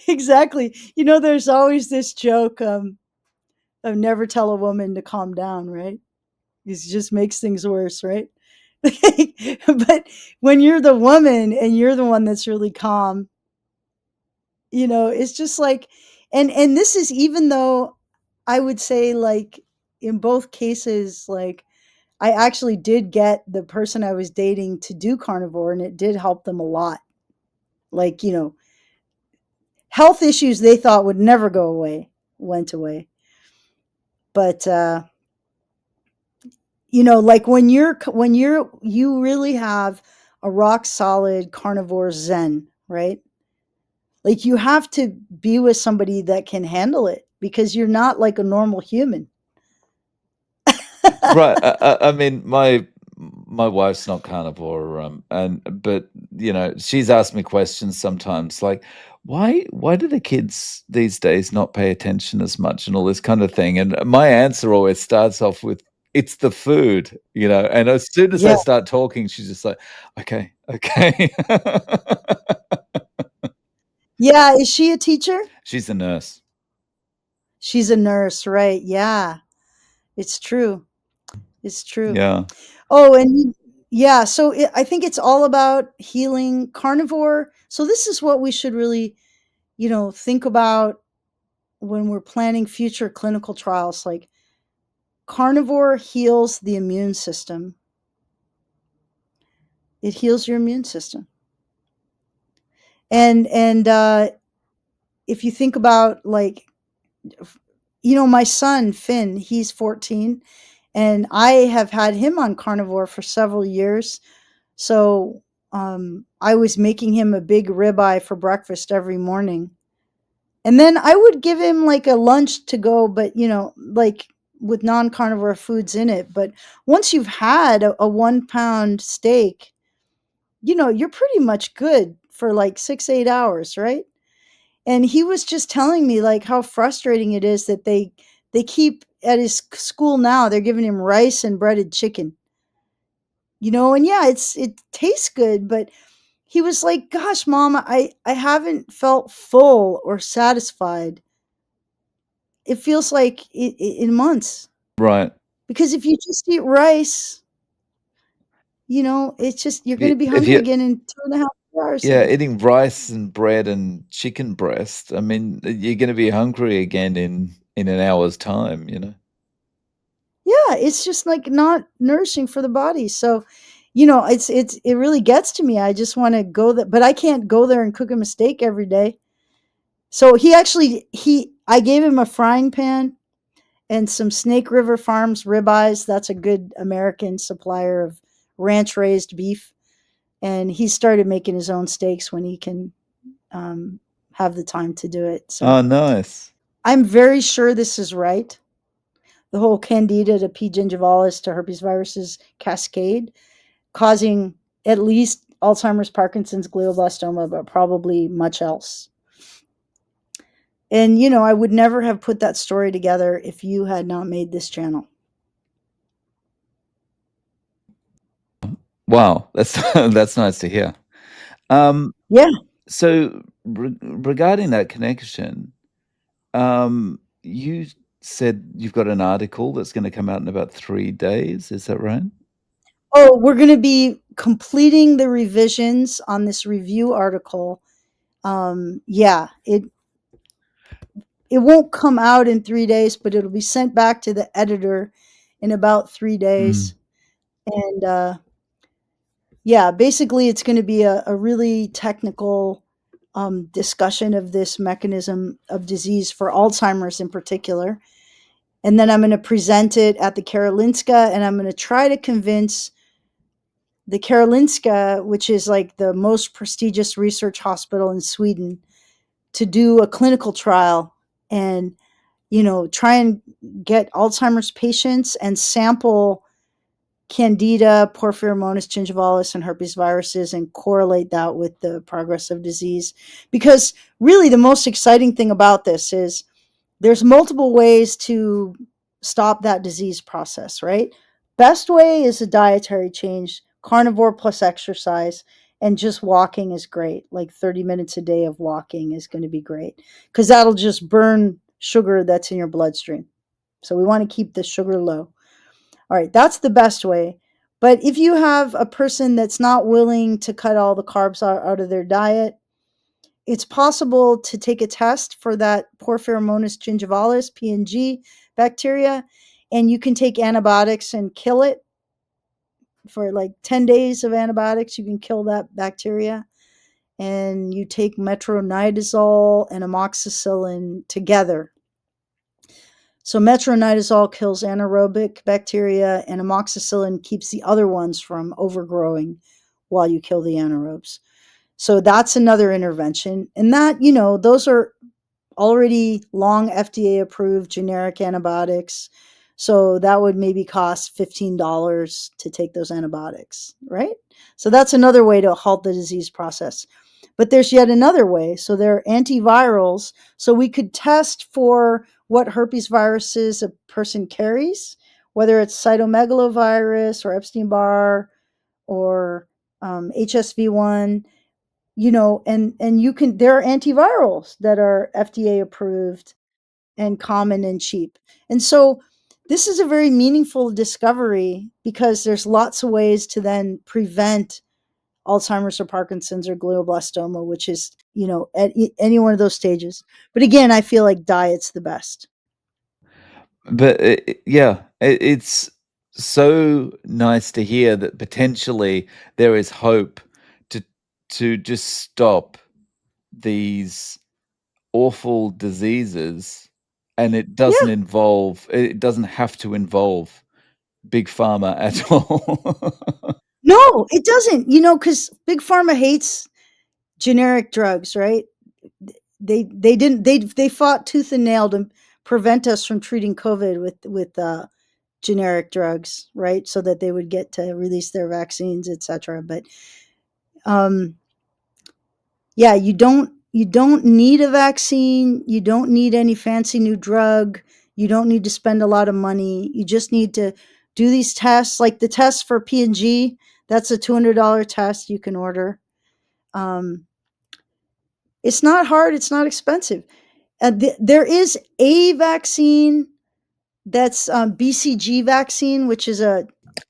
Exactly. There's always this joke of never tell a woman to calm down, right? It just makes things worse, right? But when you're the woman and you're the one that's really calm, it's just like, and this is, even though I would say, like, in both cases, like, I actually did get the person I was dating to do carnivore, and it did help them a lot. Like, health issues they thought would never go away went away. But like, you really have a rock solid carnivore zen, right? Like, you have to be with somebody that can handle it, because you're not like a normal human.
Right. I mean, my wife's not carnivore, and but she's asked me questions sometimes, like, why do the kids these days not pay attention as much and all this kind of thing? And my answer always starts off with, "It's the food," And as soon as I
Yeah.
start talking, she's just like, "Okay, okay."
Yeah, is she a teacher?
She's a nurse.
She's a nurse, right? Yeah, it's true. It's true.
Yeah.
Oh, and yeah, so I think it's all about healing carnivore. So this is what we should really, think about when we're planning future clinical trials. Like, carnivore heals the immune system. It heals your immune system. And if you think about, like, my son Finn, he's 14, and I have had him on carnivore for several years. So I was making him a big ribeye for breakfast every morning. And then I would give him like a lunch to go, but like with non-carnivore foods in it. But once you've had a 1 pound steak, you're pretty much good for like 6, 8 hours, right? And he was just telling me like how frustrating it is that they keep at his school now, they're giving him rice and breaded chicken. And yeah, it tastes good, but he was like, "Gosh, mom, I haven't felt full or satisfied. It feels like in months
Right.
because if you just eat rice, it's just you're going to be
If
hungry
you
again in 2.5 hours
Yeah,
then."
eating rice and bread and chicken breast, I mean, you're gonna be hungry again in an hour's time, you know?
Yeah, it's just like not nourishing for the body. So, it really gets to me. I just want to go there, but I can't go there and cook him a steak every day. So he I gave him a frying pan and some Snake River Farms ribeyes. That's a good American supplier of ranch raised beef. And he started making his own steaks when he can um, have the time to do it. So
Oh, nice.
I'm very sure this is right. The whole Candida to P. gingivalis to herpes viruses cascade, causing at least Alzheimer's, Parkinson's, glioblastoma, but probably much else. And, I would never have put that story together if you had not made this channel.
Wow, that's that's nice to hear. Um,
Yeah.
so regarding that connection, you said you've got an article that's gonna come out in about 3 days, is that right?
Oh, we're going to be completing the revisions on this review article. Yeah, it won't come out in 3 days, but it'll be sent back to the editor in about 3 days.
Mm.
And yeah, basically, it's going to be a really technical discussion of this mechanism of disease for Alzheimer's in particular. And then I'm going to present it at the Karolinska, and I'm going to try to convince the Karolinska, which is like the most prestigious research hospital in Sweden, to do a clinical trial and try and get Alzheimer's patients and sample Candida, Porphyromonas gingivalis, and herpes viruses and correlate that with the progress of disease. Because really, the most exciting thing about this is there's multiple ways to stop that disease process, right? Best way is a dietary change, carnivore plus exercise, and just walking is great. Like 30 minutes a day of walking is going to be great because that'll just burn sugar that's in your bloodstream. So we want to keep the sugar low. All right, that's the best way. But if you have a person that's not willing to cut all the carbs out of their diet, it's possible to take a test for that Porphyromonas gingivalis, PNG bacteria, and you can take antibiotics and kill it for like 10 days of antibiotics. You can kill that bacteria. And you take metronidazole and amoxicillin together. So metronidazole kills anaerobic bacteria, and amoxicillin keeps the other ones from overgrowing while you kill the anaerobes. So that's another intervention. And that, those are already long FDA approved generic antibiotics. So that would maybe cost $15 to take those antibiotics, right? So that's another way to halt the disease process. But there's yet another way. So there are antivirals. So we could test for what herpes viruses a person carries, whether it's cytomegalovirus or Epstein-Barr or HSV1, and you can there are antivirals that are FDA approved and common and cheap. And so this is a very meaningful discovery because there's lots of ways to then prevent Alzheimer's or Parkinson's or glioblastoma, which is, at any one of those stages. But again, I feel like diet's the best.
But yeah, it's so nice to hear that potentially there is hope to just stop these awful diseases, and
Yeah.
it doesn't have to involve big pharma at all.
No, it doesn't, because Big Pharma hates generic drugs, right? they fought tooth and nail to prevent us from treating COVID with generic drugs, right? So that they would get to release their vaccines, etc. But um, yeah, you don't need a vaccine. You don't need any fancy new drug. You don't need to spend a lot of money. You just need to do these tests, like the test for P&G. That's a $200 test you can order. Um, it's not hard. It's not expensive. There is a vaccine that's BCG vaccine, which is a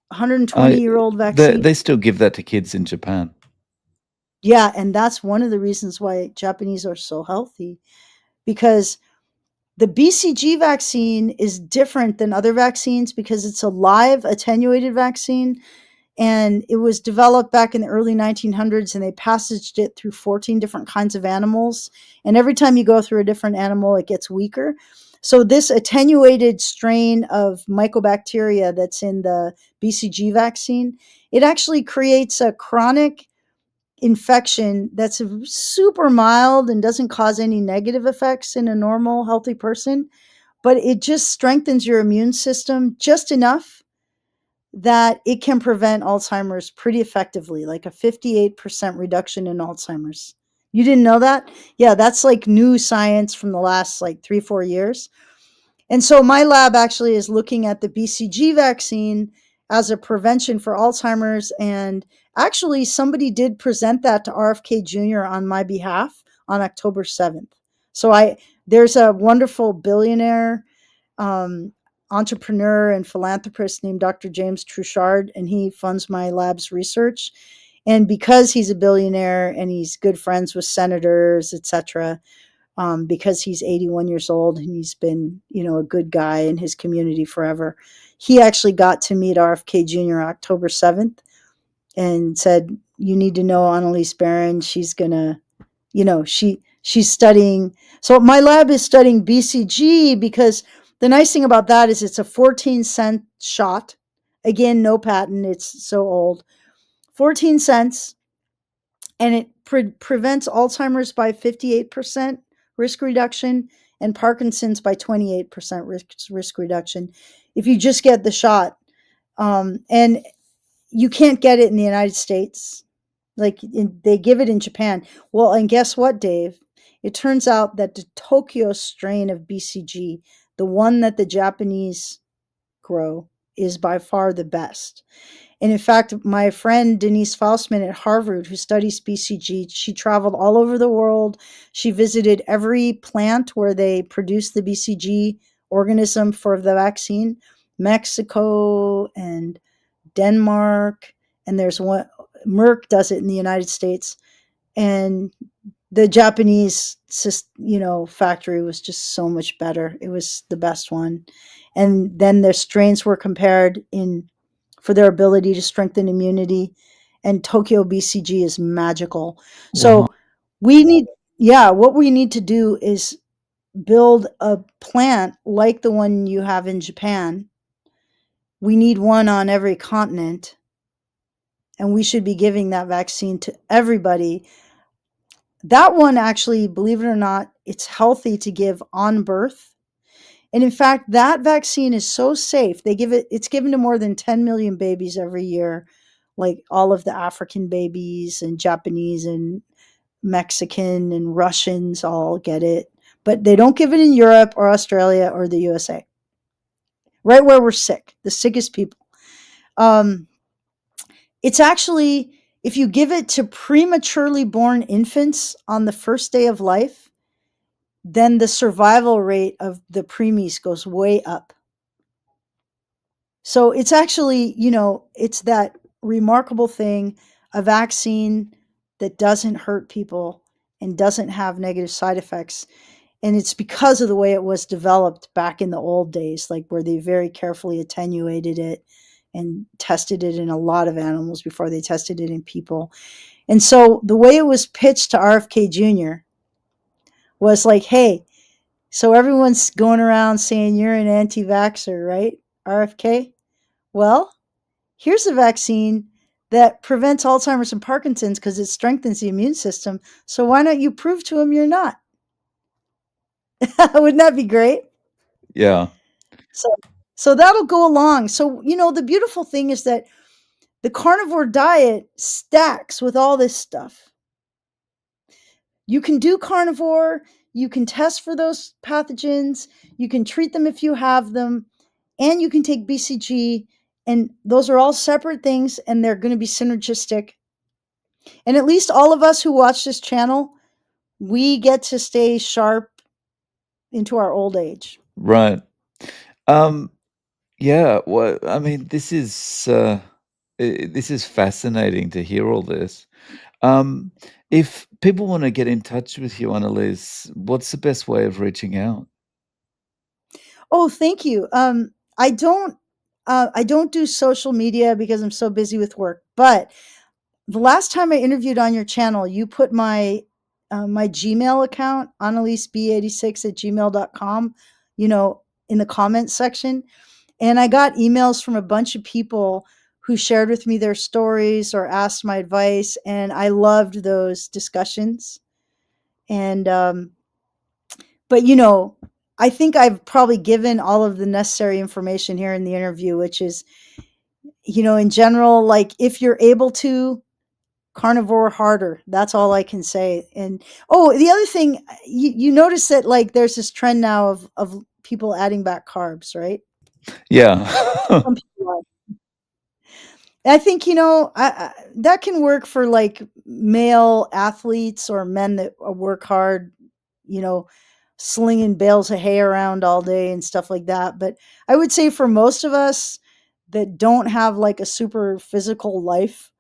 120
I
year old
they
vaccine.
they still give that to kids in Japan.
Yeah, and that's one of the reasons why Japanese are so healthy, because the BCG vaccine is different than other vaccines because it's a live attenuated vaccine, and it was developed back in the early 1900s, and they passaged it through 14 different kinds of animals, and every time you go through a different animal it gets weaker. So this attenuated strain of mycobacteria that's in the BCG vaccine, it actually creates a chronic infection that's super mild and doesn't cause any negative effects in a normal healthy person, but it just strengthens your immune system just enough that it can prevent Alzheimer's pretty effectively, like a 58% reduction in Alzheimer's. You didn't know that? Yeah, that's like new science from the last like 3, 4 years. And so my lab actually is looking at the BCG vaccine as a prevention for Alzheimer's. And actually, somebody did present that to RFK Jr. on my behalf on October 7th. So there's a wonderful billionaire um, entrepreneur and philanthropist named Dr. James Truchard, and he funds my lab's research. And because he's a billionaire and he's good friends with senators, etc., because he's 81 years old and he's been, a good guy in his community forever, he actually got to meet RFK Jr. October 7th and said, "You need to know Annelise Baron. She's gonna, she's studying." So my lab is studying BCG because the nice thing about that is it's a 14-cent shot. Again, no patent. It's so old. 14 cents, and it prevents Alzheimer's by 58% risk reduction and Parkinson's by 28% risk reduction if you just get the shot. And you can't get it in the United States. They give it in Japan. Well, and guess what, Dave? It turns out that the Tokyo strain of BCG, the one that the Japanese grow, is by far the best. And in fact, my friend Denise Faustman at Harvard, who studies BCG, she traveled all over the world. She visited every plant where they produce the BCG organism for the vaccine, Mexico and Denmark, and there's one, Merck does it in the United States, and the Japanese factory was just so much better. It was the best one. And then their strains were compared in for their ability to strengthen immunity, and Tokyo BCG is magical.
Wow.
So we need yeah, what we need to do is build a plant like the one you have in Japan. We need one on every continent, and we should be giving that vaccine to everybody. That one actually, believe it or not, it's healthy to give on birth. And in fact, that vaccine is so safe. It's given to more than 10 million babies every year, like all of the African babies and Japanese and Mexican and Russians all get it. But they don't give it in Europe or Australia or the USA, right where we're sick, the sickest people. Um, it's actually, if you give it to prematurely born infants on the first day of life, then the survival rate of the preemies goes way up. So it's actually, it's that remarkable thing, a vaccine that doesn't hurt people and doesn't have negative side effects. And it's because of the way it was developed back in the old days, like where they very carefully attenuated it and tested it in a lot of animals before they tested it in people. And so the way it was pitched to RFK Jr. was like, hey, so everyone's going around saying you're an anti vaxxer, right, RFK? Well, here's a vaccine that prevents Alzheimer's and Parkinson's because it strengthens the immune system. So why don't you prove to them you're not? Wouldn't that be great?
Yeah.
So so that'll go along. So, the beautiful thing is that the carnivore diet stacks with all this stuff. You can do carnivore, you can test for those pathogens, you can treat them if you have them, and you can take BCG. And those are all separate things and they're going to be synergistic. And at least all of us who watch this channel, we get to stay sharp into our old age.
Right. Um, yeah, well, I mean, this is fascinating to hear all this. Um, if people wanna get in touch with you, Annalise, what's the best way of reaching out?
Oh, thank you. I don't do social media because I'm so busy with work. But the last time I interviewed on your channel, you put my Gmail account, AnneliseB86 at gmail.com, in the comments section. And I got emails from a bunch of people who shared with me their stories or asked my advice. And I loved those discussions. And, but, I think I've probably given all of the necessary information here in the interview, which is, in general, like if you're able to, carnivore harder. That's all I can say. And oh, the other thing, you notice that like there's this trend now of people adding back carbs, right?
Yeah.
Some people are. I think that can work for like male athletes or men that work hard, you know, slinging bales of hay around all day and stuff like that. But I would say for most of us that don't have like a super physical life,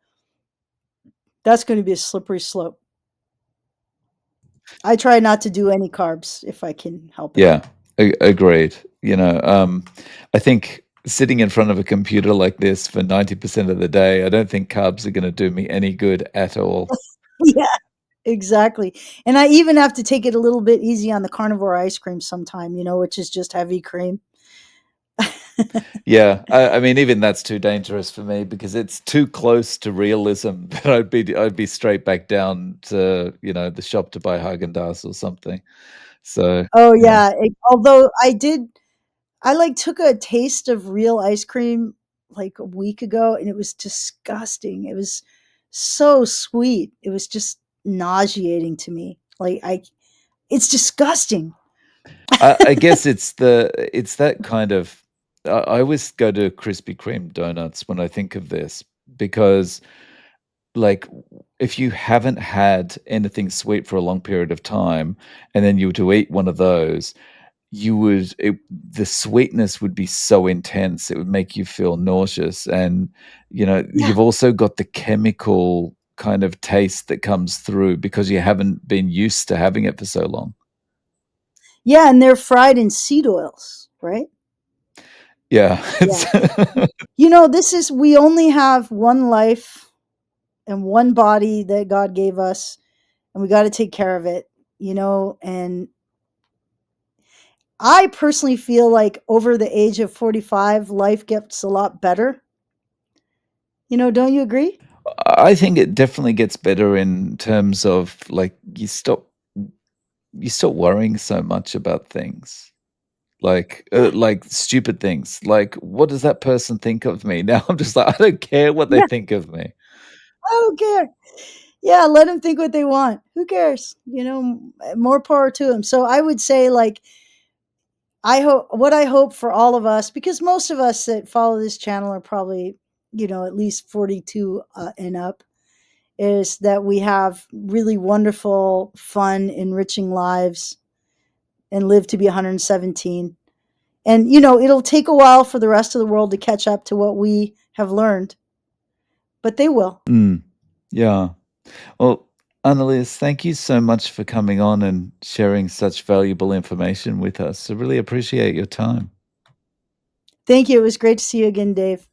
that's going to be a slippery slope. I try not to do any carbs if I can help it.
Yeah, agreed. I think sitting in front of a computer like this for 90% of the day, I don't think carbs are gonna do me any good at all.
Yeah, exactly. And I even have to take it a little bit easy on the carnivore ice cream sometime, which is just heavy cream.
Yeah, I mean, even that's too dangerous for me because it's too close to realism that I'd be straight back down to, the shop to buy Häagen-Dazs or something. So,
Oh
yeah.
yeah, although I like took a taste of real ice cream like a week ago and it was disgusting. It was so sweet. It was just nauseating to me. Like it's disgusting.
I guess it's that kind of I always go to Krispy Kreme donuts when I think of this because, like, if you haven't had anything sweet for a long period of time and then you were to eat one of those, the sweetness would be so intense, it would make you feel nauseous, and,
Yeah.
you've also got the chemical kind of taste that comes through because you haven't been used to having it for so long.
Yeah, and they're fried in seed oils, right?
Yeah,
Yeah.
it's
We only have one life and one body that God gave us, and we got to take care of it. And I personally feel like over the age of 45, life gets a lot better. Don't you agree?
I think it definitely gets better in terms of, like, you stop worrying so much about things,
Yeah.
like stupid things, like, "What does that person think of me?" Now I'm just like, "I don't care what they
Yeah.
think of me."
I don't care. Yeah. Let them think what they want. Who cares? More power to them. So I would say, like, I hope for all of us, because most of us that follow this channel are probably, at least 42 and up, is that we have really wonderful, fun, enriching lives and live to be 117. And, it'll take a while for the rest of the world to catch up to what we have learned, but they will.
Mm, yeah. Well, Annalise, thank you so much for coming on and sharing such valuable information with us. I really appreciate your time.
Thank you. It was great to see you again, Dave.